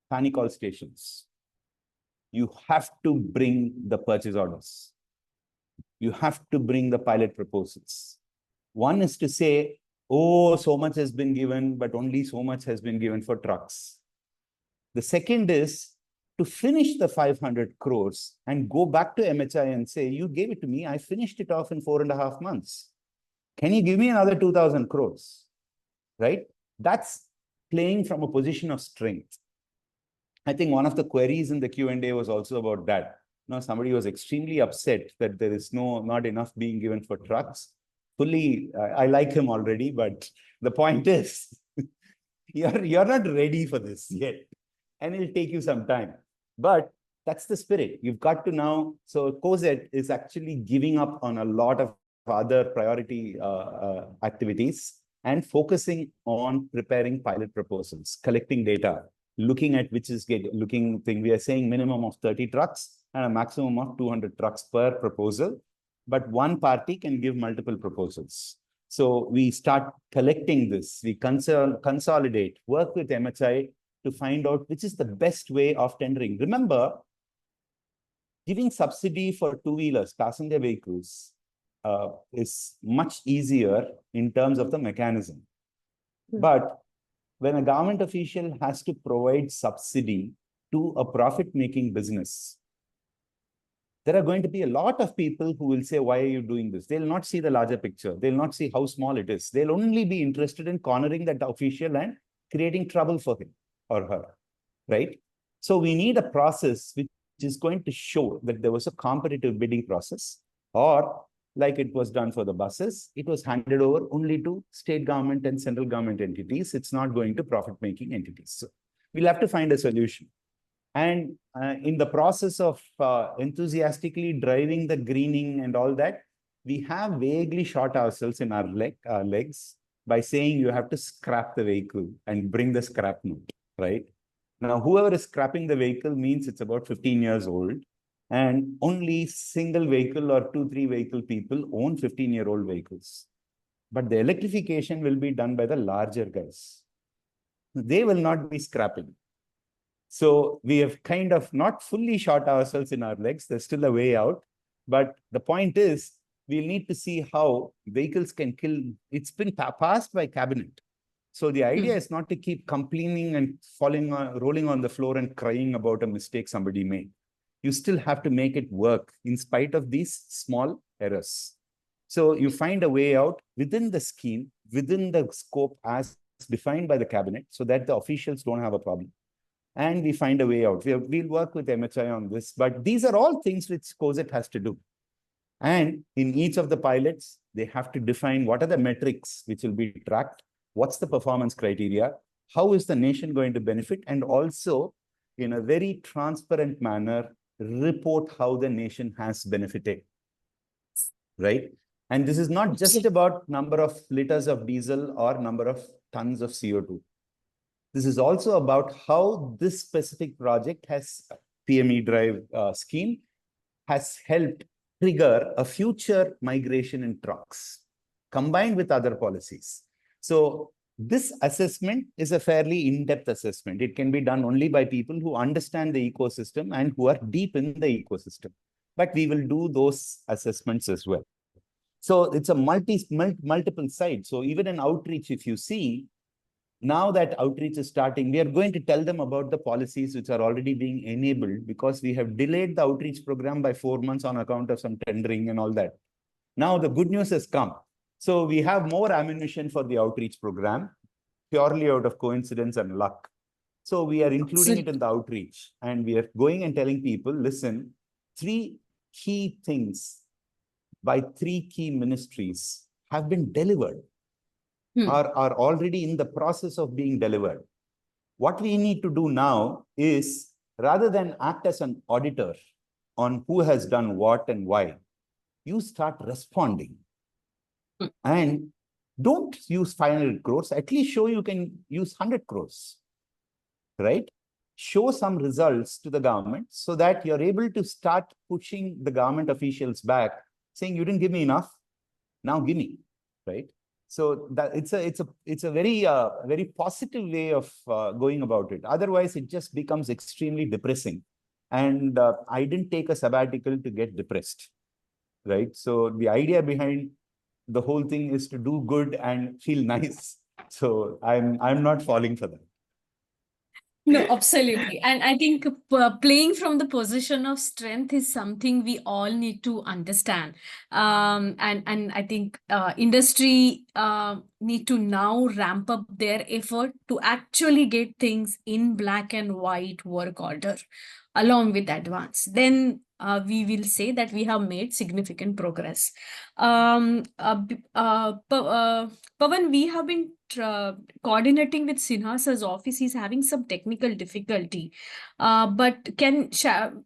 Speaker 4: panic all stations. You have to bring the purchase orders. You have to bring the pilot proposals. One is to say, oh, so much has been given, but only so much has been given for trucks. The second is to finish the 500 crores and go back to MHI and say, you gave it to me, I finished it off in 4.5 months. Can you give me another 2,000 crores, right? That's playing from a position of strength. I think one of the queries in the Q&A was also about that. Somebody was extremely upset that there is not enough being given for trucks. Fully, I like him already, but the point is, you're not ready for this yet. And it'll take you some time. But that's the spirit. You've got to now. So COSET is actually giving up on a lot of other priority activities and focusing on preparing pilot proposals, collecting data, looking at which is looking thing. We are saying minimum of 30 trucks and a maximum of 200 trucks per proposal. But one party can give multiple proposals. So we start collecting this. We consolidate, work with MHI to find out which is the best way of tendering. Remember, giving subsidy for two-wheelers, passenger vehicles, is much easier in terms of the mechanism. But when a government official has to provide subsidy to a profit-making business, there are going to be a lot of people who will say, why are you doing this? They'll not see the larger picture. They'll not see how small it is. They'll only be interested in cornering that official and creating trouble for him or her, right? So we need a process which is going to show that there was a competitive bidding process, or like it was done for the buses, it was handed over only to state government and central government entities. It's not going to profit-making entities. So we'll have to find a solution. And in the process of enthusiastically driving the greening and all that, we have vaguely shot ourselves in our legs by saying you have to scrap the vehicle and bring the scrap note, right? Now, whoever is scrapping the vehicle means it's about 15 years old, and only single vehicle or 2-3 vehicle people own 15-year-old vehicles. But the electrification will be done by the larger guys. They will not be scrapping. So we have kind of not fully shot ourselves in our legs. There's still a way out. But the point is, we'll need to see how vehicles can kill. It's been passed by cabinet. So the idea is not to keep complaining and rolling on the floor and crying about a mistake somebody made. You still have to make it work in spite of these small errors. So you find a way out within the scheme, within the scope as defined by the cabinet, so that the officials don't have a problem. And we find a way out. We'll work with MHI on this, but these are all things which COSET has to do. And in each of the pilots, they have to define what are the metrics which will be tracked, what's the performance criteria, how is the nation going to benefit, and also in a very transparent manner, report how the nation has benefited, right? And this is not just about number of liters of diesel or number of tons of CO2. This is also about how this specific project has PM eDrive scheme has helped trigger a future migration in trucks, combined with other policies. So this assessment is a fairly in-depth assessment. It can be done only by people who understand the ecosystem and who are deep in the ecosystem. But we will do those assessments as well. So it's a multiple side. So even in outreach, if you see, now that outreach is starting, we are going to tell them about the policies which are already being enabled, because we have delayed the outreach program by 4 months on account of some tendering and all that. Now the good news has come. So we have more ammunition for the outreach program, purely out of coincidence and luck. So we are including it in the outreach, and we are going and telling people, listen, 3 key things by 3 key ministries have been delivered, are already in the process of being delivered. What we need to do now is, rather than act as an auditor on who has done what and why, you start responding. And don't use 500 crores, at least show you can use 100 crores, right? Show some results to the government so that you're able to start pushing the government officials back, saying, you didn't give me enough, now give me, right? So that it's a very positive way of going about it. Otherwise, it just becomes extremely depressing. And I didn't take a sabbatical to get depressed, right? So the idea behind the whole thing is to do good and feel nice. So I'm not falling for that.
Speaker 2: No, absolutely. And I think playing from the position of strength is something we all need to understand. And I think industry need to now ramp up their effort to actually get things in black and white work order along with advance. Then we will say that we have made significant progress. Pavan, we have been coordinating with Sinha sir's office. He's having some technical difficulty, but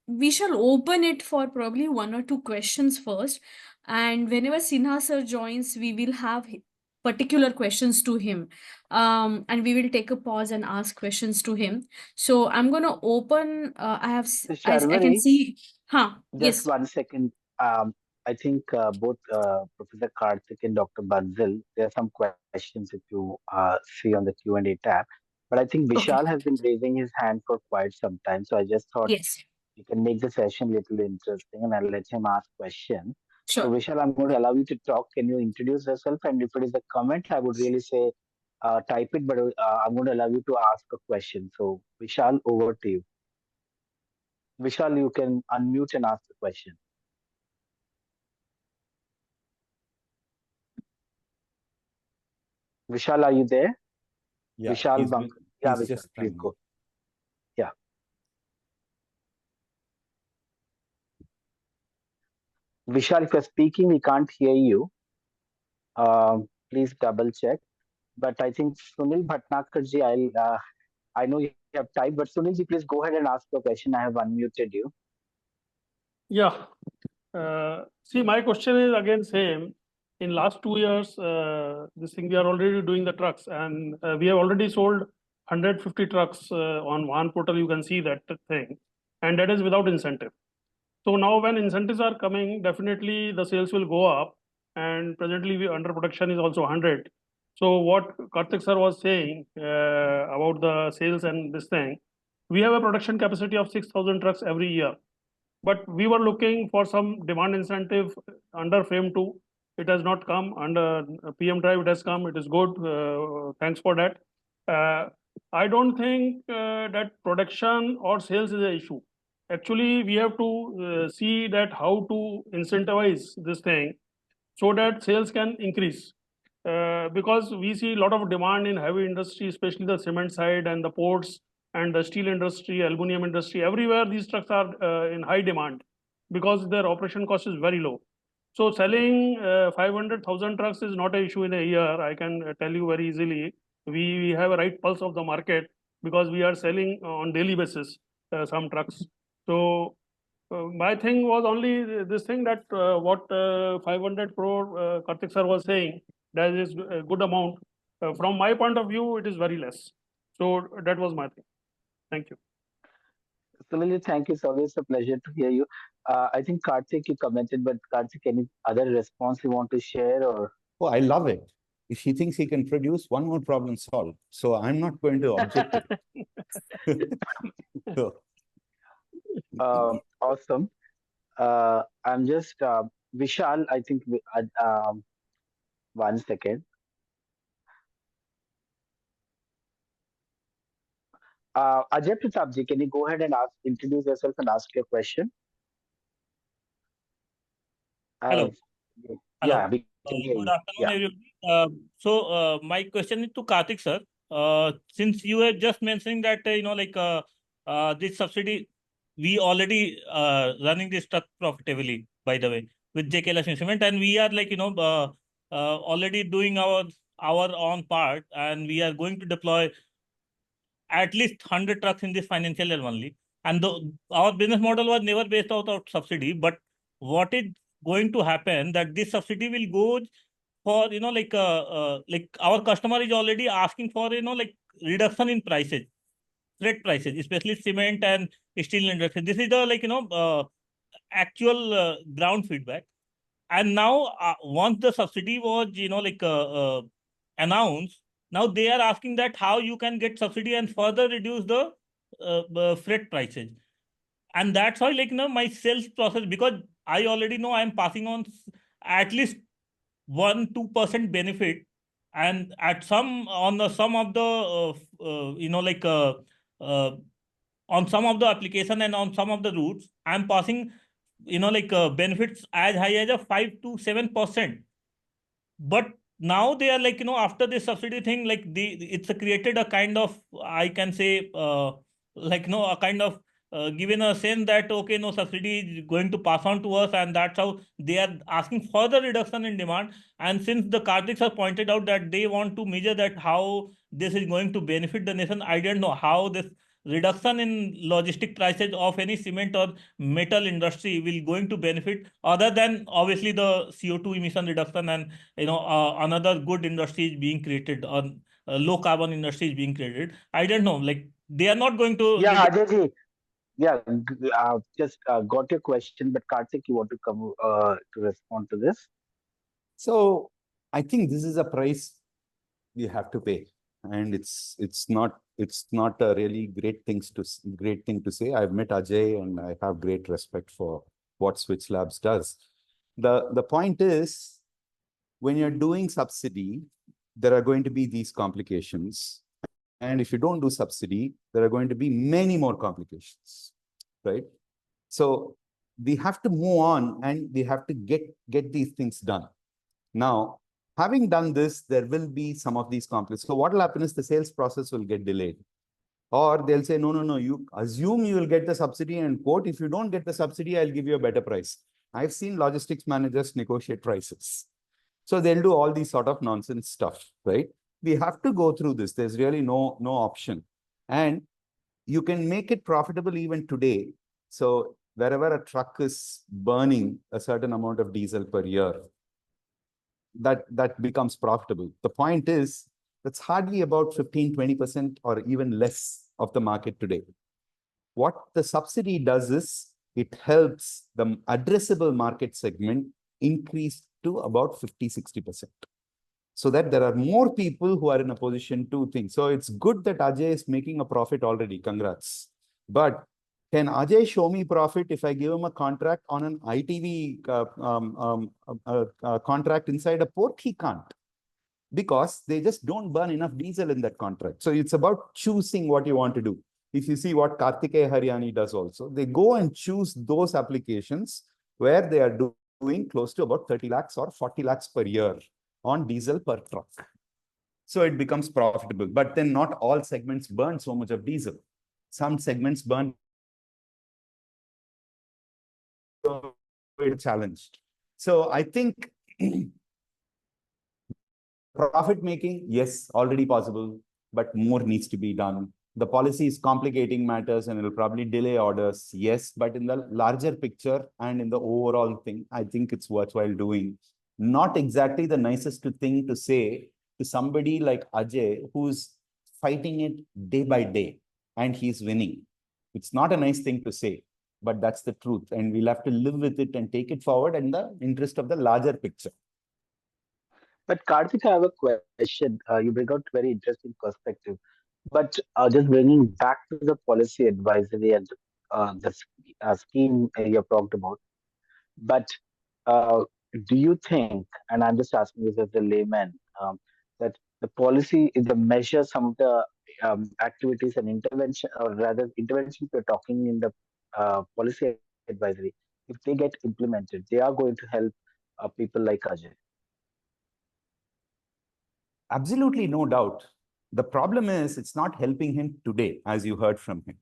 Speaker 2: we shall open it for probably 1 or 2 questions first, and whenever Sinha sir joins, we will have particular questions to him, and we will take a pause and ask questions to him. So I'm going to open. I can see.
Speaker 1: Just
Speaker 2: Yes.
Speaker 1: 1 second. I think both Professor Karthik and Dr. Bansal, there are some questions if you see on the Q&A tab. But I think Vishal
Speaker 2: Okay.
Speaker 1: has been raising his hand for quite some time. So I just thought
Speaker 2: Yes.
Speaker 1: we can make the session a little interesting, and I'll let him ask question. So
Speaker 2: Sure.
Speaker 1: Vishal, I'm going to allow you to talk. Can you introduce yourself? And if it is a comment, I would really say type it, but I'm going to allow you to ask a question. So Vishal, over to you. Vishal, you can unmute and ask the question. Vishal, are you there?
Speaker 4: Yeah,
Speaker 1: Vishal Bank. Yeah,
Speaker 4: he's
Speaker 1: Vishal,
Speaker 4: just
Speaker 1: please
Speaker 4: trying.
Speaker 1: go. Yeah. Vishal, if you're speaking, we can't hear you. Please double check. But I think Sunil Bhatnagar ji, I know you have typed, but Sunil ji, please go ahead and ask your question. I have unmuted you.
Speaker 5: Yeah. See, my question is again same. In last 2 years, this thing we are already doing the trucks, and we have already sold 150 trucks on one portal. You can see that thing, and that is without incentive. So now when incentives are coming, definitely the sales will go up, and presently we under production is also 100. So what Karthik sir was saying about the sales and this thing, we have a production capacity of 6,000 trucks every year. But we were looking for some demand incentive under FAME 2. It has not come. Under PM Drive, it has come. It is good. Thanks for that. I don't think that production or sales is an issue. Actually, we have to see that how to incentivize this thing so that sales can increase. Because we see a lot of demand in heavy industry, especially the cement side and the ports and the steel industry, aluminum industry. Everywhere these trucks are in high demand because their operation cost is very low. So selling 500,000 trucks is not an issue in a year. I can tell you very easily. We have a right pulse of the market because we are selling on daily basis some trucks. So my thing was only this thing that what 500 crore Karthik sir was saying, that is a good amount. From my point of view, it is very less. So that was my thing. Thank you.
Speaker 1: Absolutely, thank you. It's always a pleasure to hear you. I think Karthik, you commented, but Karthik, any other response you want to share or?
Speaker 4: Oh, I love it. If he thinks he can produce, one more problem solved. So I'm not going to object to it. So,
Speaker 1: Awesome. I'm just Vishal. I think 1 second. Ajay Pratapji, can you go ahead and introduce yourself and ask your question? Uh,
Speaker 6: Hello.
Speaker 1: yeah,
Speaker 6: Hello.
Speaker 1: we can hear you.
Speaker 6: Good
Speaker 1: Yeah.
Speaker 6: afternoon, everyone. My question is to Karthik, sir. Since you were just mentioning that, this subsidy, we already running this truck profitably, by the way, with JK Lakshmi Cement, and we are already doing our own part, and we are going to deploy at least 100 trucks in this financial year only. And our business model was never based out of subsidy, but what is going to happen that this subsidy will go for, like our customer is already asking for, reduction in prices, freight prices, especially cement and steel industry. This is the, actual ground feedback. And now, once the subsidy was, announced, now they are asking that how you can get subsidy and further reduce the freight prices. And that's why, my sales process, because I already know I'm passing on at least 1-2% benefit, and at some on the some of the uh, on some of the application and on some of the routes, I'm passing benefits as high as a 5 to 7%. But now they are after this subsidy thing, it's created a kind of, I can say, a kind of given a sense that okay, no subsidy is going to pass on to us, and that's how they are asking further reduction in demand. And since the Kartiks have pointed out that they want to measure that how this is going to benefit the nation, I don't know how this reduction in logistic prices of any cement or metal industry will going to benefit, other than obviously the CO2 emission reduction, and another good industry is being created, or low carbon industry is being created. I don't know, like they are not going to
Speaker 1: Yeah, Ajay ji. Yeah, just got your question, but Karthik, you want to come to respond to this?
Speaker 4: so I think this is a price we have to pay, and it's not a really great thing to say. I've met Ajay and I have great respect for what Switch Labs does. The point is, when you're doing subsidy, there are going to be these complications. And if you don't do subsidy, there are going to be many more complications, right? So we have to move on and we have to get these things done. Now, having done this, there will be some of these complications. So what will happen is the sales process will get delayed. Or they'll say, no, you assume you will get the subsidy and quote, if you don't get the subsidy, I'll give you a better price. I've seen logistics managers negotiate prices. So they'll do all these sort of nonsense stuff, right? We have to go through this. There's really no option. And you can make it profitable even today. So wherever a truck is burning a certain amount of diesel per year, that becomes profitable. The point is, that's hardly about 15-20% or even less of the market today. What the subsidy does is, it helps the addressable market segment increase to about 50-60%. So that there are more people who are in a position to think. So it's good that Ajay is making a profit already. Congrats. But can Ajay show me profit if I give him a contract on an ITV contract inside a port? He can't, because they just don't burn enough diesel in that contract. So it's about choosing what you want to do. If you see what Kartikeya Haryani does also, they go and choose those applications where they are doing close to about 30 lakhs or 40 lakhs per year on diesel per truck. So it becomes profitable. But then not all segments burn so much of diesel. Some segments burn challenged. So I think profit making, yes, already possible, but more needs to be done. The policy is complicating matters and it will probably delay orders, yes, but in the larger picture and in the overall thing, I think it's worthwhile doing. Not exactly the nicest thing to say to somebody like Ajay, who's fighting it day by day and he's winning. It's not a nice thing to say, but that's the truth. And we'll have to live with it and take it forward in the interest of the larger picture.
Speaker 1: But Karthik, I have a question. You bring out very interesting perspective. But just bringing back to the policy advisory and the scheme you talked about. But uh, do you think, and I'm just asking this as a layman, that the policy is a measure some of the activities and intervention, or rather interventions we're talking in the policy advisory, if they get implemented, they are going to help people like Ajay.
Speaker 4: Absolutely no doubt. The problem is it's not helping him today, as you heard from him,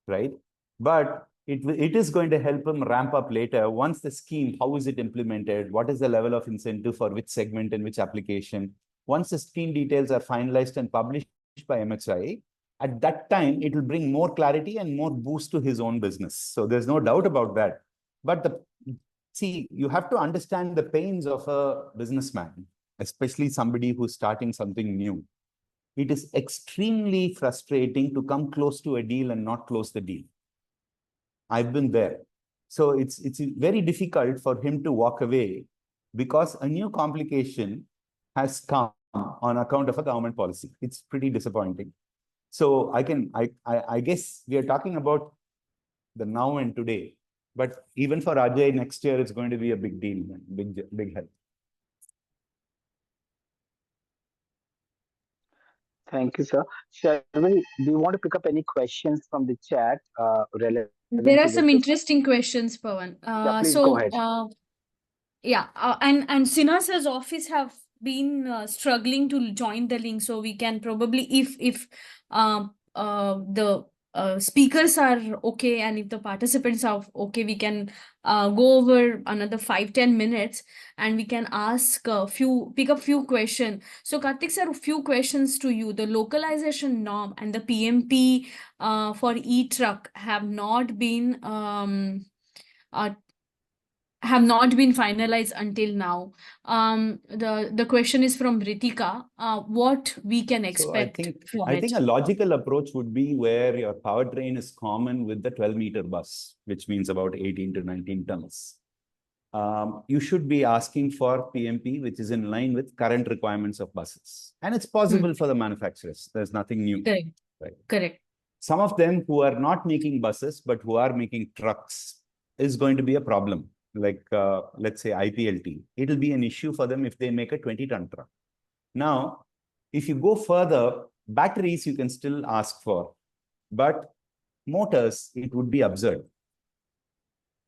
Speaker 4: right? But it is going to help him ramp up later. Once the scheme, how is it implemented? What is the level of incentive for which segment and which application? Once the scheme details are finalized and published by MHI, at that time, it will bring more clarity and more boost to his own business. So there's no doubt about that. But see, you have to understand the pains of a businessman, especially somebody who's starting something new. It is extremely frustrating to come close to a deal and not close the deal. I've been there. So it's very difficult for him to walk away because a new complication has come on account of a government policy. It's pretty disappointing. So I guess we are talking about the now and today, but even for Ajay next year, it's going to be a big deal, big help.
Speaker 1: Thank you, sir. Sharvil, do you want to pick up any questions from the chat relevant
Speaker 2: There
Speaker 1: to
Speaker 2: are
Speaker 1: this?
Speaker 2: some interesting questions, Pawan.
Speaker 1: Yeah, please go ahead.
Speaker 2: And Sinha's office have been struggling to join the link, so we can probably, if the speakers are okay and if the participants are okay, we can go over another 5-10 minutes and we can pick up few questions. So Karthik sir, a few questions to you. The localization norm and the PMP for e-truck have not been finalized until now. The question is from Ritika. What we can expect from
Speaker 4: I
Speaker 2: it?
Speaker 4: think a logical approach would be where your powertrain is common with the 12-meter bus, which means about 18 to 19 tons. You should be asking for PMP, which is in line with current requirements of buses. And it's possible for the manufacturers. There's nothing new.
Speaker 2: Correct.
Speaker 4: Right?
Speaker 2: Correct.
Speaker 4: Some of them who are not making buses, but who are making trucks is going to be a problem. Like, let's say IPLT, it'll be an issue for them if they make a 20-ton truck. Now, if you go further, batteries you can still ask for, but motors, it would be absurd.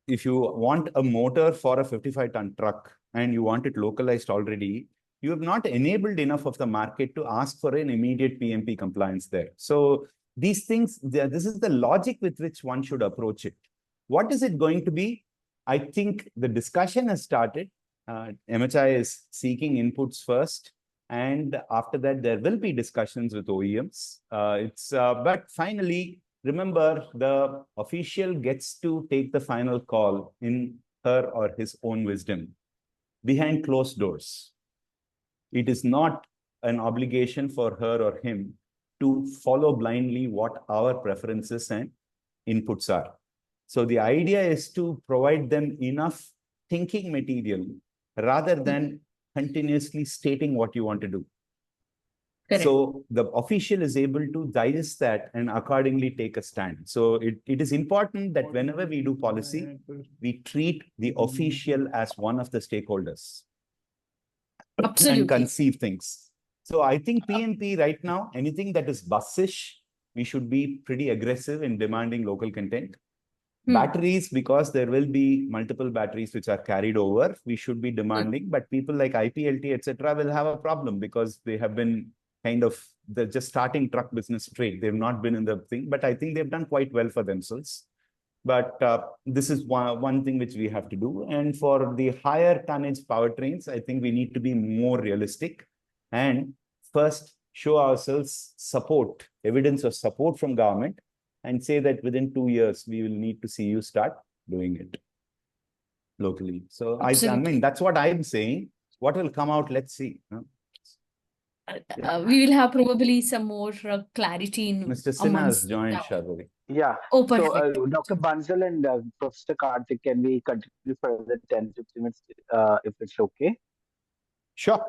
Speaker 4: If you want a motor for a 55-ton truck and you want it localized already, you have not enabled enough of the market to ask for an immediate PMP compliance there. So these things, this is the logic with which one should approach it. What is it going to be? I think the discussion has started. MHI is seeking inputs first, and after that, there will be discussions with OEMs. But finally, remember, the official gets to take the final call in her or his own wisdom behind closed doors. It is not an obligation for her or him to follow blindly what our preferences and inputs are. So the idea is to provide them enough thinking material rather than continuously stating what you want to do. Correct. So the official is able to digest that and accordingly take a stand. So it is important that whenever we do policy, we treat the official as one of the stakeholders. Absolutely. And conceive things. So I think PMP right now, anything that is busish, we should be pretty aggressive in demanding local content. Batteries, because there will be multiple batteries which are carried over, we should be demanding, but people like IPLT, etc., will have a problem because they have been they're just starting truck business straight. They've not been in the thing, but I think they've done quite well for themselves. But this is one thing which we have to do. And for the higher tonnage powertrains, I think we need to be more realistic and first show ourselves support, evidence of support from government, and say that within 2 years, we will need to see you start doing it locally. So I mean, that's what I'm saying. What will come out, let's see.
Speaker 2: we will have probably some more clarity in
Speaker 4: Mr. Sinha has
Speaker 2: amongst.
Speaker 4: joined, Sharbari.
Speaker 1: Yeah.
Speaker 2: Oh,
Speaker 1: So,
Speaker 2: perfect.
Speaker 1: Dr. Bansal and Professor Karthik, can we continue for another 10, 15 minutes if it's okay?
Speaker 4: Sure.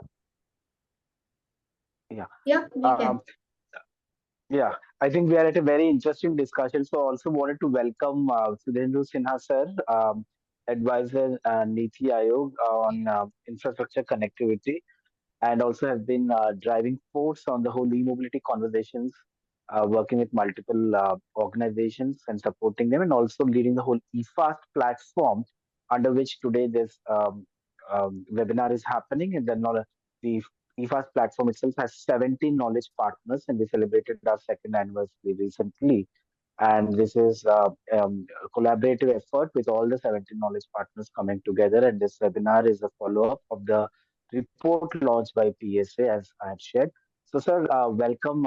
Speaker 1: Yeah.
Speaker 3: Yeah, we can.
Speaker 1: Yeah, I think we are at a very interesting discussion. So, also wanted to welcome Sudhendra Sinha sir, advisor NITI Aayog on infrastructure connectivity, and also has been driving force on the whole e-mobility conversations, working with multiple organizations and supporting them, and also leading the whole eFast platform under which today this webinar is happening. And then the eFast platform itself has 17 knowledge partners, and we celebrated our second anniversary recently. And this is a collaborative effort with all the 17 knowledge partners coming together. And this webinar is a follow-up of the report launched by PSA, as I have shared. So, sir, welcome,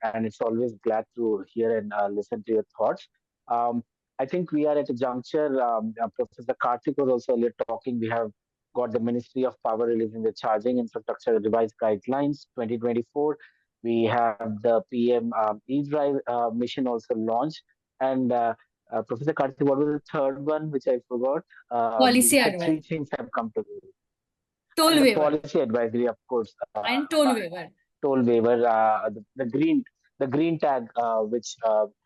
Speaker 1: and it's always glad to hear and listen to your thoughts. Um, I think we are at a juncture. Professor Karthik was also earlier talking. We have got the Ministry of Power releasing the charging infrastructure revised guidelines 2024. We have the PM e-drive mission also launched, and Professor Karthik, what was the third one which I forgot?
Speaker 2: Policy
Speaker 1: So three
Speaker 2: advice.
Speaker 1: things have come together.
Speaker 2: Toll
Speaker 1: And the
Speaker 2: waiver
Speaker 1: policy advisory, of course,
Speaker 2: and toll waiver.
Speaker 1: toll waiver, the green tag, which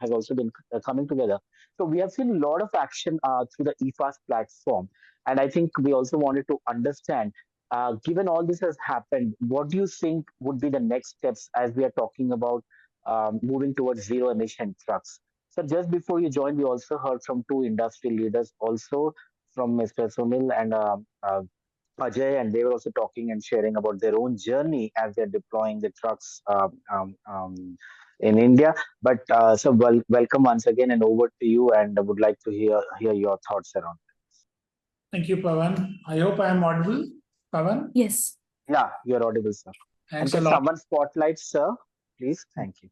Speaker 1: has also been coming together. So we have seen a lot of action through the eFast platform, and I think we also wanted to understand, given all this has happened, what do you think would be the next steps as we are talking about moving towards zero emission trucks? So just before you joined, we also heard from two industry leaders, also from Mr. Sunil and Ajay, and they were also talking and sharing about their own journey as they're deploying the trucks in India. But so welcome once again, and over to you. And I would like to hear your thoughts around.
Speaker 7: Thank you, Pawan. I hope I am audible, Pawan.
Speaker 2: Yes.
Speaker 1: Yeah, you're audible, sir.
Speaker 7: Thanks
Speaker 1: And
Speaker 7: a
Speaker 1: can
Speaker 7: lot.
Speaker 1: someone spotlight, sir? Please, thank you.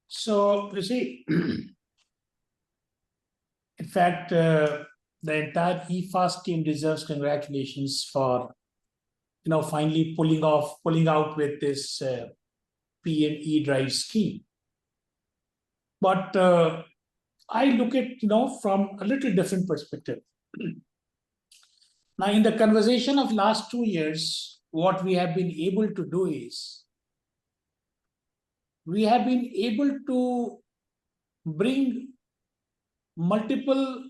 Speaker 7: So you see, in fact, the entire eFast team deserves congratulations for finally pulling out with this PM e-drive scheme. But I look at from a little different perspective. Now, in the conversation of last 2 years, what we have been able to do is we have been able to bring multiple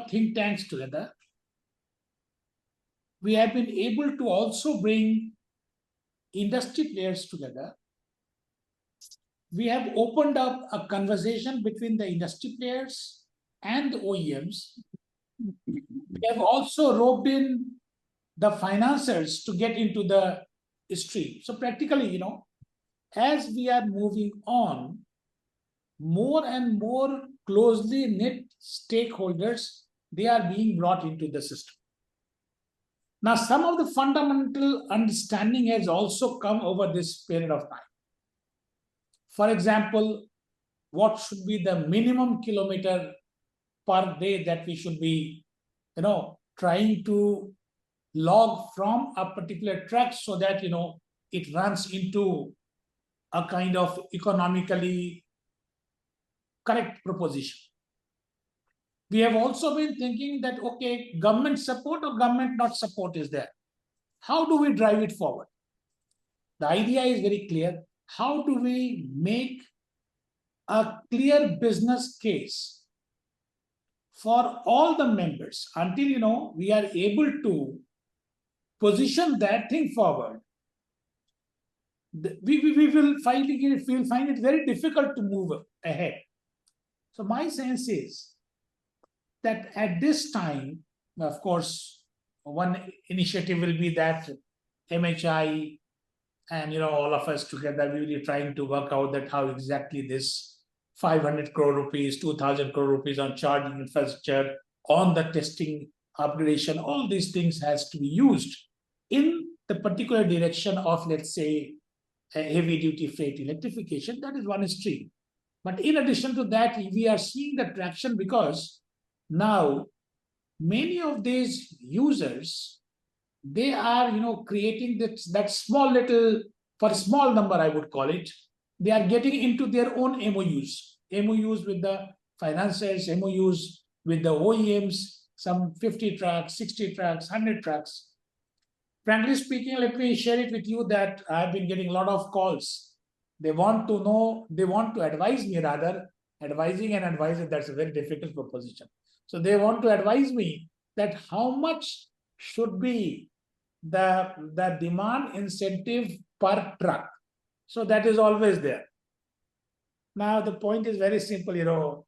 Speaker 7: think tanks together. We have been able to also bring industry players together. We have opened up a conversation between the industry players and the OEMs. We have also roped in the financiers to get into the stream. So practically, as we are moving on, more and more closely knit stakeholders, they are being brought into the system. Now, some of the fundamental understanding has also come over this period of time. For example, what should be the minimum kilometer per day that we should be, trying to log from a particular truck so that, it runs into a kind of economically correct proposition. We have also been thinking that, okay, government support or government not support is there. How do we drive it forward? The idea is very clear. How do we make a clear business case for all the members until, we are able to position that thing forward? We will find it very difficult to move ahead. So my sense is that at this time, of course, one initiative will be that MHI and all of us together, we will be trying to work out that how exactly this 500 crore rupees, 2,000 crore rupees on charging infrastructure, on the testing, upgradation, all these things has to be used in the particular direction of, let's say, heavy duty freight electrification. That is one stream. But in addition to that, we are seeing the traction because now many of these users, they are creating that small little for a small number, I would call it, they are getting into their own MOUs with the financiers, MOUs with the OEMs, some 50 trucks, 60 trucks, 100 trucks. Frankly speaking, let me share it with you that I've been getting a lot of calls. They want to know, they want to advise me rather, advising and advising, that's a very difficult proposition. So they want to advise me that how much should be the demand incentive per truck. So that is always there. Now the point is very simple,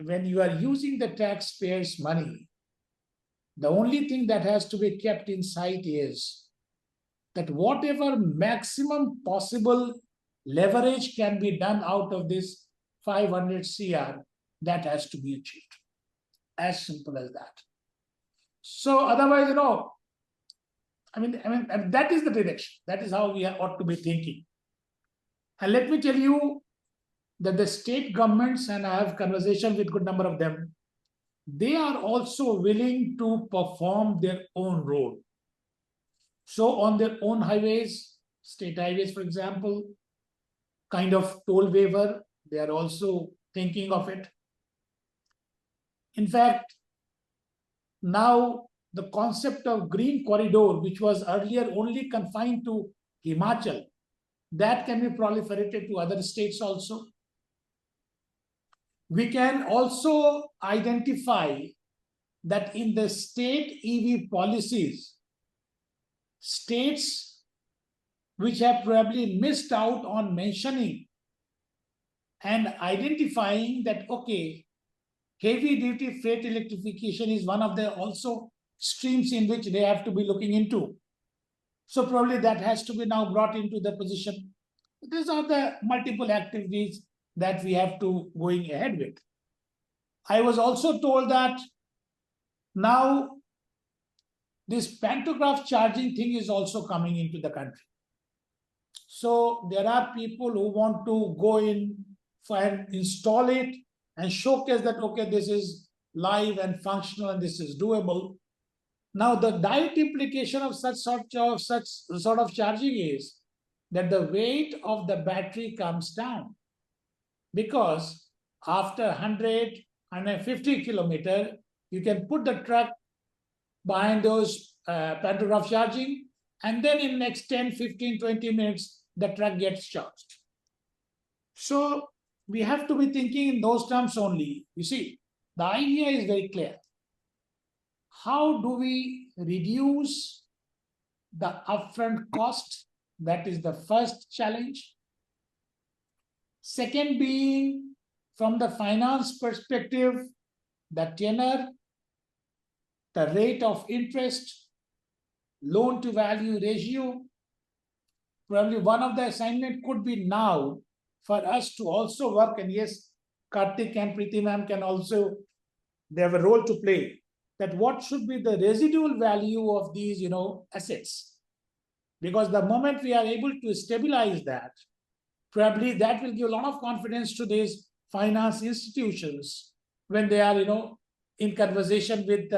Speaker 7: when you are using the taxpayers' money, the only thing that has to be kept in sight is that whatever maximum possible leverage can be done out of this 500 CR, that has to be achieved. As simple as that. So otherwise, I mean, that is the direction. That is how we ought to be thinking. And let me tell you that the state governments, and I have conversation with a good number of them, they are also willing to perform their own role. So on their own highways, state highways, for example, kind of toll waiver, they are also thinking of it. In fact, now the concept of green corridor, which was earlier only confined to Himachal, that can be proliferated to other states also. We can also identify that in the state EV policies, states which have probably missed out on mentioning and identifying that, okay, heavy duty freight electrification is one of the also streams in which they have to be looking into. So probably that has to be now brought into the position. These are the multiple activities that we have to going ahead with. I was also told that now this pantograph charging thing is also coming into the country. So there are people who want to go in and install it and showcase that, okay, this is live and functional and this is doable. Now the direct implication of such sort of charging is that the weight of the battery comes down, because after 100, 150 kilometers, you can put the truck behind those pantograph charging, and then in next 10, 15, 20 minutes, the truck gets charged. So we have to be thinking in those terms only. You see, the idea is very clear. How do we reduce the upfront cost? That is the first challenge. Second being, from the finance perspective, the tenor, the rate of interest, loan to value ratio. Probably one of the assignment could be now for us to also work, and yes, Karthik and Preeti ma'am can also, they have a role to play, that what should be the residual value of these, assets. Because the moment we are able to stabilize that, probably that will give a lot of confidence to these finance institutions when they are, in conversation with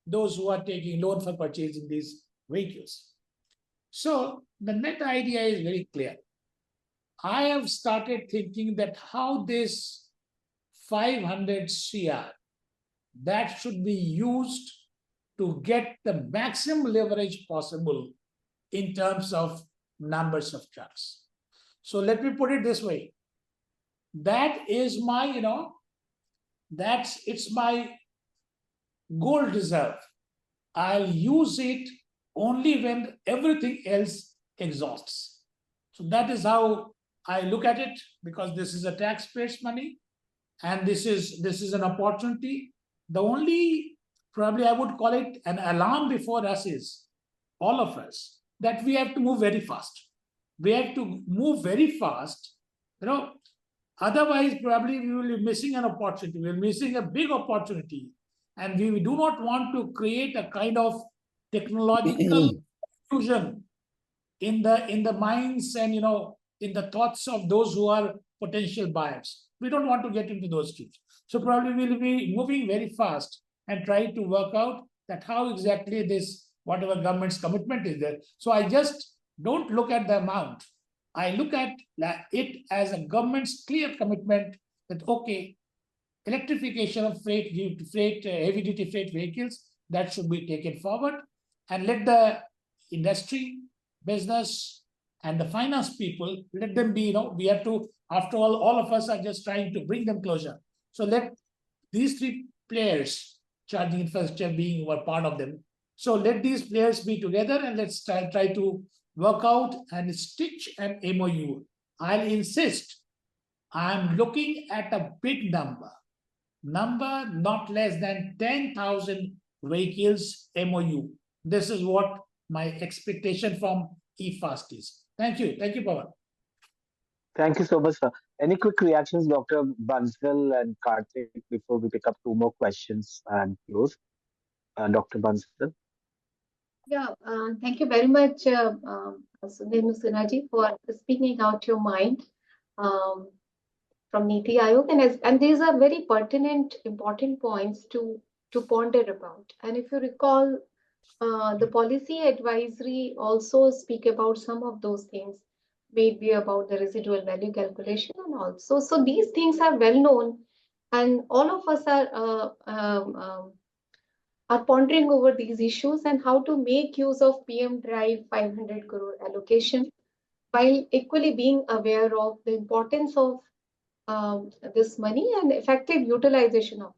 Speaker 7: those who are taking loan for purchasing these vehicles. So the net idea is very clear. I have started thinking that how this 500 CR, that should be used to get the maximum leverage possible in terms of numbers of trucks. So let me put it this way. That is my, it's my gold reserve. I'll use it only when everything else exhausts. So that is how I look at it, because this is a taxpayer's money and this is an opportunity. The only, probably I would call it an alarm before us is, all of us, that we have to move very fast. We have to move very fast, otherwise probably we will be missing an opportunity. We're missing a big opportunity, and we do not want to create a kind of technological fusion in the minds and in the thoughts of those who are potential buyers. We don't want to get into those streets. So probably we'll be moving very fast and try to work out that how exactly this, whatever government's commitment is there. So I just don't look at the amount. I look at it as a government's clear commitment that, okay, electrification of heavy-duty freight vehicles, that should be taken forward, and let the industry, business, and the finance people, let them be, we have to, after all of us are just trying to bring them closer. So let these three players, charging infrastructure being one part of them. So let these players be together and let's try to work out and stitch an MOU. I'll insist, I'm looking at a big number not less than 10,000 vehicles MOU. This is what my expectation from eFast is. Thank you, Pawan.
Speaker 1: Thank you so much, sir. Any quick reactions, Dr. Bansal and Karthik, before we pick up two more questions and close? Dr. Bansal.
Speaker 3: Yeah, thank you very much, Sunil Sinaji, for speaking out your mind from NITI Aayog. And these are very pertinent, important points to ponder about. And if you recall, the policy advisory also speak about some of those things, maybe about the residual value calculation and also. So these things are well known, and all of us are pondering over these issues and how to make use of PM Drive 500 crore allocation, while equally being aware of the importance of this money and effective utilization of it.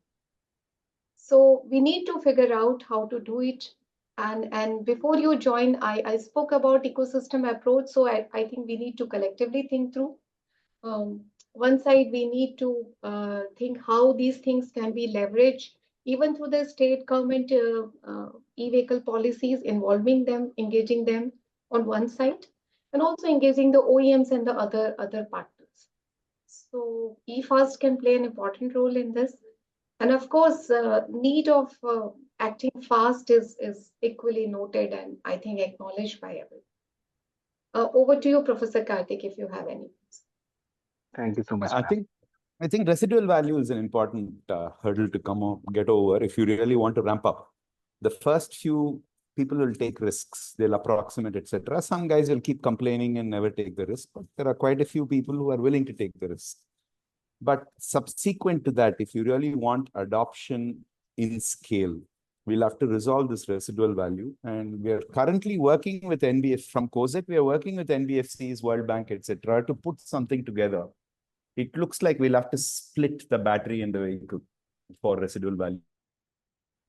Speaker 3: So we need to figure out how to do it. And before you join, I spoke about ecosystem approach. So I think we need to collectively think through. One side, we need to think how these things can be leveraged, even through the state government e-vehicle policies, involving them, engaging them on one side, and also engaging the OEMs and the other partners. So eFast can play an important role in this. And of course, need of acting fast is equally noted and I think acknowledged by everyone. Over to you, Professor Karthik, if you have any.
Speaker 1: Thank you so much.
Speaker 4: I think residual value is an important hurdle to get over if you really want to ramp up. The first few people will take risks, they'll approximate, etc. Some guys will keep complaining and never take the risk, but there are quite a few people who are willing to take the risk. But subsequent to that, if you really want adoption in scale, we'll have to resolve this residual value. And we are currently working with NBF from COSET. We are working with NBFCs, World Bank, etc., to put something together. It looks like we'll have to split the battery in the vehicle for residual value.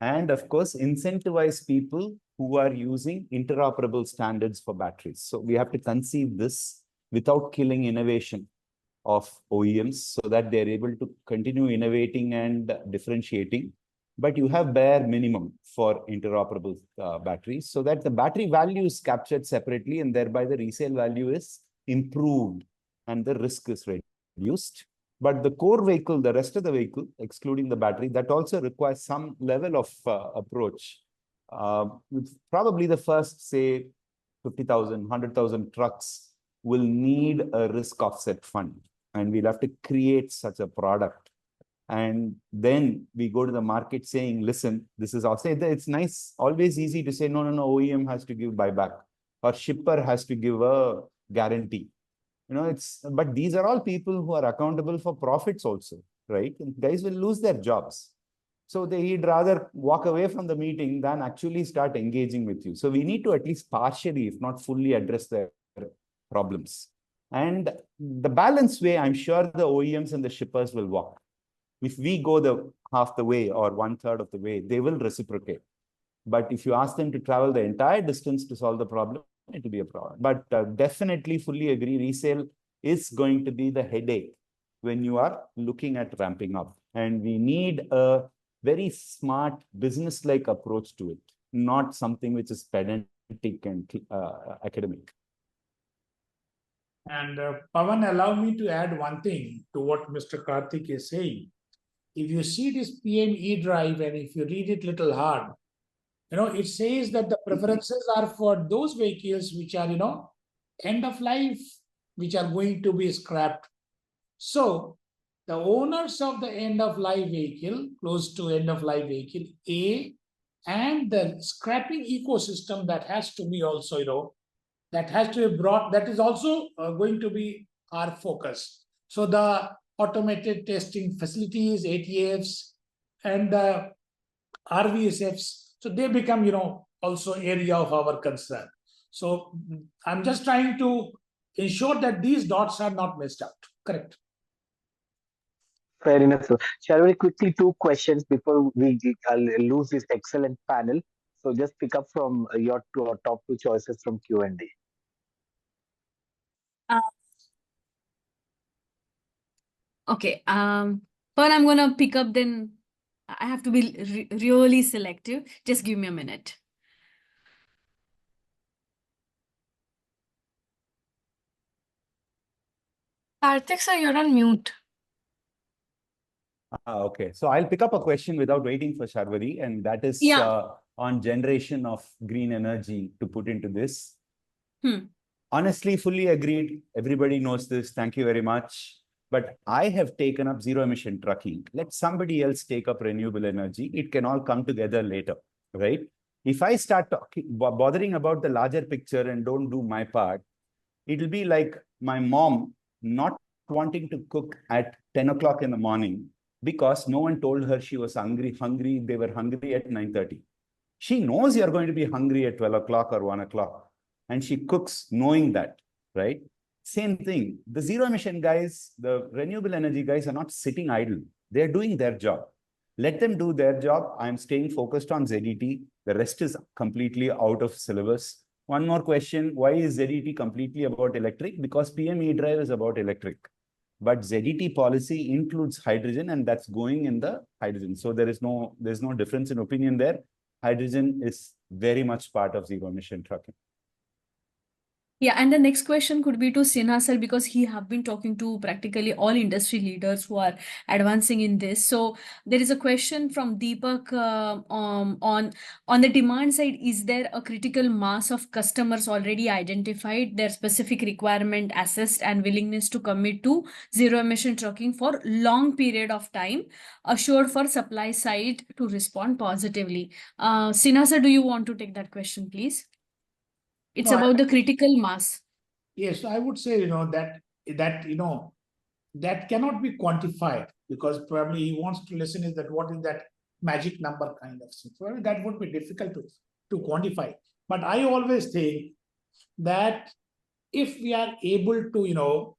Speaker 4: And of course, incentivize people who are using interoperable standards for batteries. So we have to conceive this without killing innovation of OEMs so that they're able to continue innovating and differentiating. But you have bare minimum for interoperable batteries so that the battery value is captured separately and thereby the resale value is improved and the risk is reduced. But the core vehicle, the rest of the vehicle, excluding the battery, that also requires some level of approach. Probably the first, say, 50,000, 100,000 trucks will need a risk offset fund. And we'll have to create such a product. And then we go to the market saying, listen, this is our say. It's nice, always easy to say, no, OEM has to give buyback or shipper has to give a guarantee. But these are all people who are accountable for profits also, right? And guys will lose their jobs. So they'd rather walk away from the meeting than actually start engaging with you. So we need to at least partially, if not fully, address their problems. And the balanced way, I'm sure the OEMs and the shippers will walk. If we go half the way or 1/3 of the way, they will reciprocate. But if you ask them to travel the entire distance to solve the problem, it will be a problem. But definitely fully agree, resale is going to be the headache when you are looking at ramping up. And we need a very smart business-like approach to it, not something which is pedantic and academic.
Speaker 7: And Pawan, allow me to add one thing to what Mr. Karthik is saying. If you see this PME drive and if you read it little hard, it says that the preferences are for those vehicles which are, end of life, which are going to be scrapped. So the owners of the end of life vehicle, close to end of life vehicle, and the scrapping ecosystem that has to be also, that has to be brought, that is also going to be our focus. So the automated testing facilities, ATFs, and the RVSFs, so they become, also area of our concern. So I'm just trying to ensure that these dots are not missed out. Correct.
Speaker 1: Fair enough, sir. Shall we quickly two questions before we lose this excellent panel? So just pick up from your top two choices from Q&A.
Speaker 2: Okay. But I'm gonna pick up. Then I have to be really selective. Just give me a minute.
Speaker 8: Karthik sir, you're on mute.
Speaker 4: Okay, so I'll pick up a question without waiting for Sharvari, and that is on generation of green energy to put into this. Honestly, fully agreed. Everybody knows this. Thank you very much. But I have taken up zero-emission trucking. Let somebody else take up renewable energy. It can all come together later, right? If I start bothering about the larger picture and don't do my part, it'll be like my mom not wanting to cook at 10 o'clock in the morning because no one told her she was hungry. They were hungry at 9:30. She knows you're going to be hungry at 12 o'clock or 1 o'clock. And she cooks knowing that, right? Same thing. The zero emission guys, the renewable energy guys are not sitting idle. They're doing their job. Let them do their job. I'm staying focused on ZET. The rest is completely out of syllabus. One more question. Why is ZET completely about electric? Because PM E-Drive is about electric. But ZET policy includes hydrogen, and that's going in the hydrogen. So there's no difference in opinion there. Hydrogen is very much part of zero emission trucking.
Speaker 2: Yeah, and the next question could be to Sinha sir, because he have been talking to practically all industry leaders who are advancing in this. So there is a question from Deepak on the demand side. Is there a critical mass of customers already identified, their specific requirement assessed, and willingness to commit to zero emission trucking for long period of time, assured for supply side to respond positively? Sinha sir, do you want to take that question, please? It's about the critical mass.
Speaker 7: Yes, I would say, that cannot be quantified, because probably he wants to listen is that what is that magic number kind of thing. So that would be difficult to quantify. But I always think that if we are able to,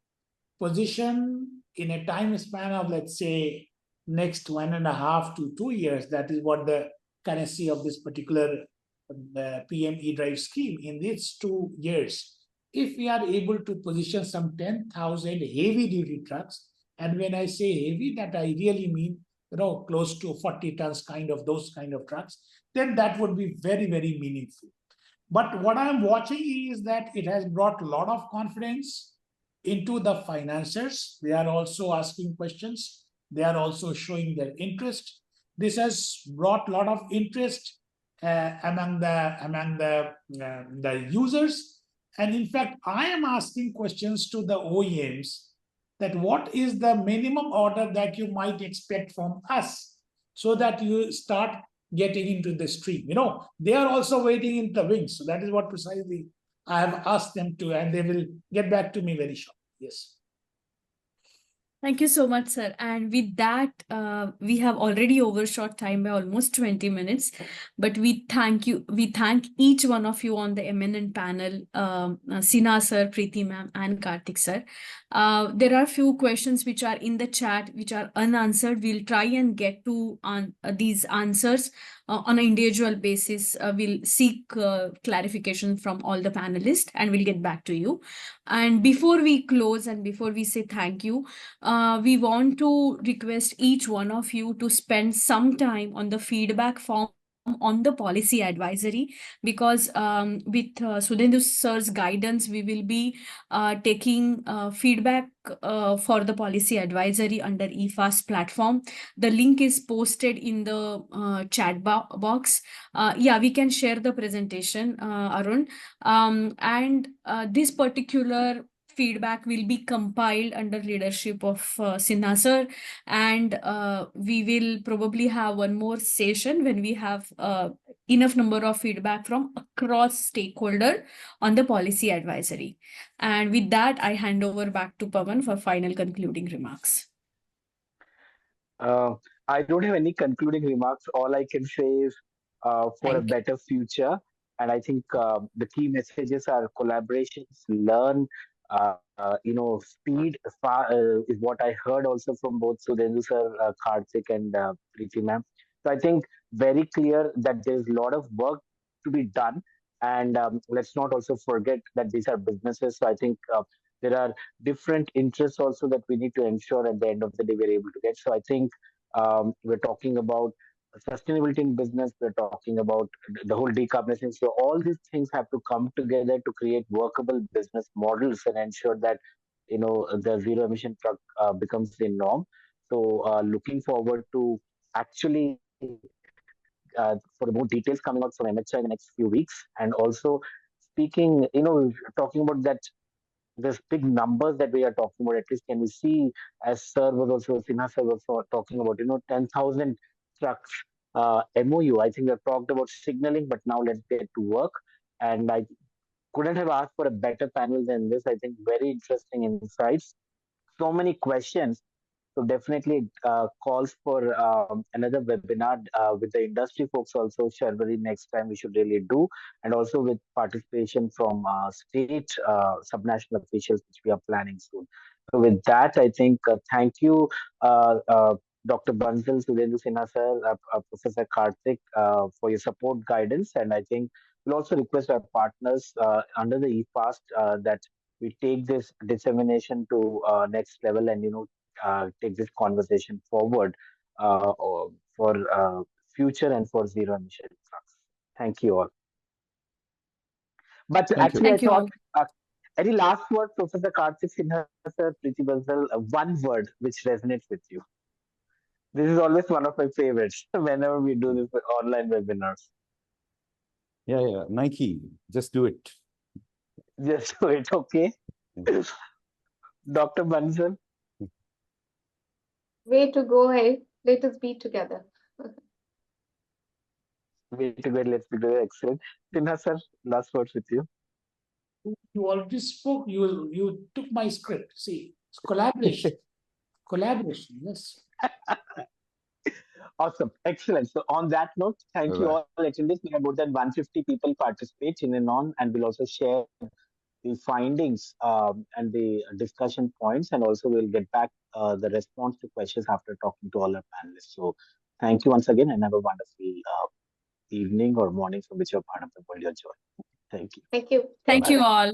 Speaker 7: position in a time span of, let's say, next 1.5 to 2 years, that is what the currency of this particular PM E-Drive scheme in these 2 years, if we are able to position some 10,000 heavy duty trucks, and when I say heavy, that I really mean, close to 40 tons those kind of trucks, then that would be very, very meaningful. But what I'm watching is that it has brought a lot of confidence into the financiers. They are also asking questions. They are also showing their interest. This has brought a lot of interest among the users. And in fact, I am asking questions to the OEMs that what is the minimum order that you might expect from us, so that you start getting into the stream. They are also waiting in the wings. So that is what precisely I have asked them to, and they will get back to me very shortly. Yes.
Speaker 2: Thank you so much, sir. And with that, we have already overshot time by almost 20 minutes. But we thank you. We thank each one of you on the eminent panel, Sinha sir, Preeti ma'am, and Karthik sir. There are few questions which are in the chat, which are unanswered. We'll try and get to these answers on an individual basis. We'll seek clarification from all the panelists, and we'll get back to you. And before we close and before we say thank you, we want to request each one of you to spend some time on the feedback form on the policy advisory, because with Sudhendu sir's guidance, we will be taking feedback for the policy advisory under eFast platform. The link is posted in the chat box. Yeah, we can share the presentation, Arun. And this particular feedback will be compiled under leadership of Sinha sir, and we will probably have one more session when we have enough number of feedback from across stakeholder on the policy advisory. And with that, I hand over back to Pawan for final concluding remarks.
Speaker 1: Uh, I don't have any concluding remarks. All I can say is for a
Speaker 2: Thank you.
Speaker 1: better future. And I think the key messages are collaborations, learn, speed is what I heard also from both Sudhendu sir, Karthik and Preeti ma'am. So I think very clear that there's a lot of work to be done. And let's not also forget that these are businesses. So I think there are different interests also that we need to ensure at the end of the day we're able to get. So I think we're talking about sustainability in business, we're talking about the whole decarbonization. So all these things have to come together to create workable business models and ensure that the zero emission truck becomes the norm. So looking forward to actually for more details coming out from MHI in the next few weeks, and also speaking, talking about that this big numbers that we are talking about, at least can we see, as sir was also, Sinha sir was talking about, 10,000 trucks MOU. I think we've talked about signaling, but now let's get to work. And I couldn't have asked for a better panel than this. I think very interesting insights, so many questions. So definitely calls for another webinar with the industry folks also. Sharwari, next time we should really do, and also with participation from state subnational officials, which we are planning soon. So with that, I think thank you, Dr. Bansal, Sudhendu Sinha sir, Professor Karthik, for your support guidance, and I think we'll also request our partners under the eFast that we take this dissemination to next level, and take this conversation forward for future and for zero emission trucks. Thank you all. But
Speaker 4: Thank you.
Speaker 1: actually,
Speaker 2: Thank
Speaker 1: I
Speaker 2: you
Speaker 1: thought
Speaker 2: all.
Speaker 1: any last word, Professor Karthik Sinha sir, Preeti Bansal, one word which resonates with you. This is always one of my favorites whenever we do this online webinars.
Speaker 4: Yeah, Nike, just do it.
Speaker 1: Just do it, okay?
Speaker 4: Yeah.
Speaker 1: Dr. Bansal.
Speaker 3: Way to go, hey. Let us be together.
Speaker 1: Way to go, let's be doing excellent. Sinha sir, last words with you.
Speaker 7: You already spoke, you took my script. See, it's collaboration. Collaboration, yes.
Speaker 1: Awesome. Excellent. So on that note, thank you all attendees. We have more than 150 people participate in and on, and we'll also share the findings and the discussion points, and also we'll get back the response to questions after talking to all our panelists. So thank you once again, and have a wonderful evening or morning from whichever part of the world you're joining. Thank you.
Speaker 3: Thank you.
Speaker 2: Thank you all.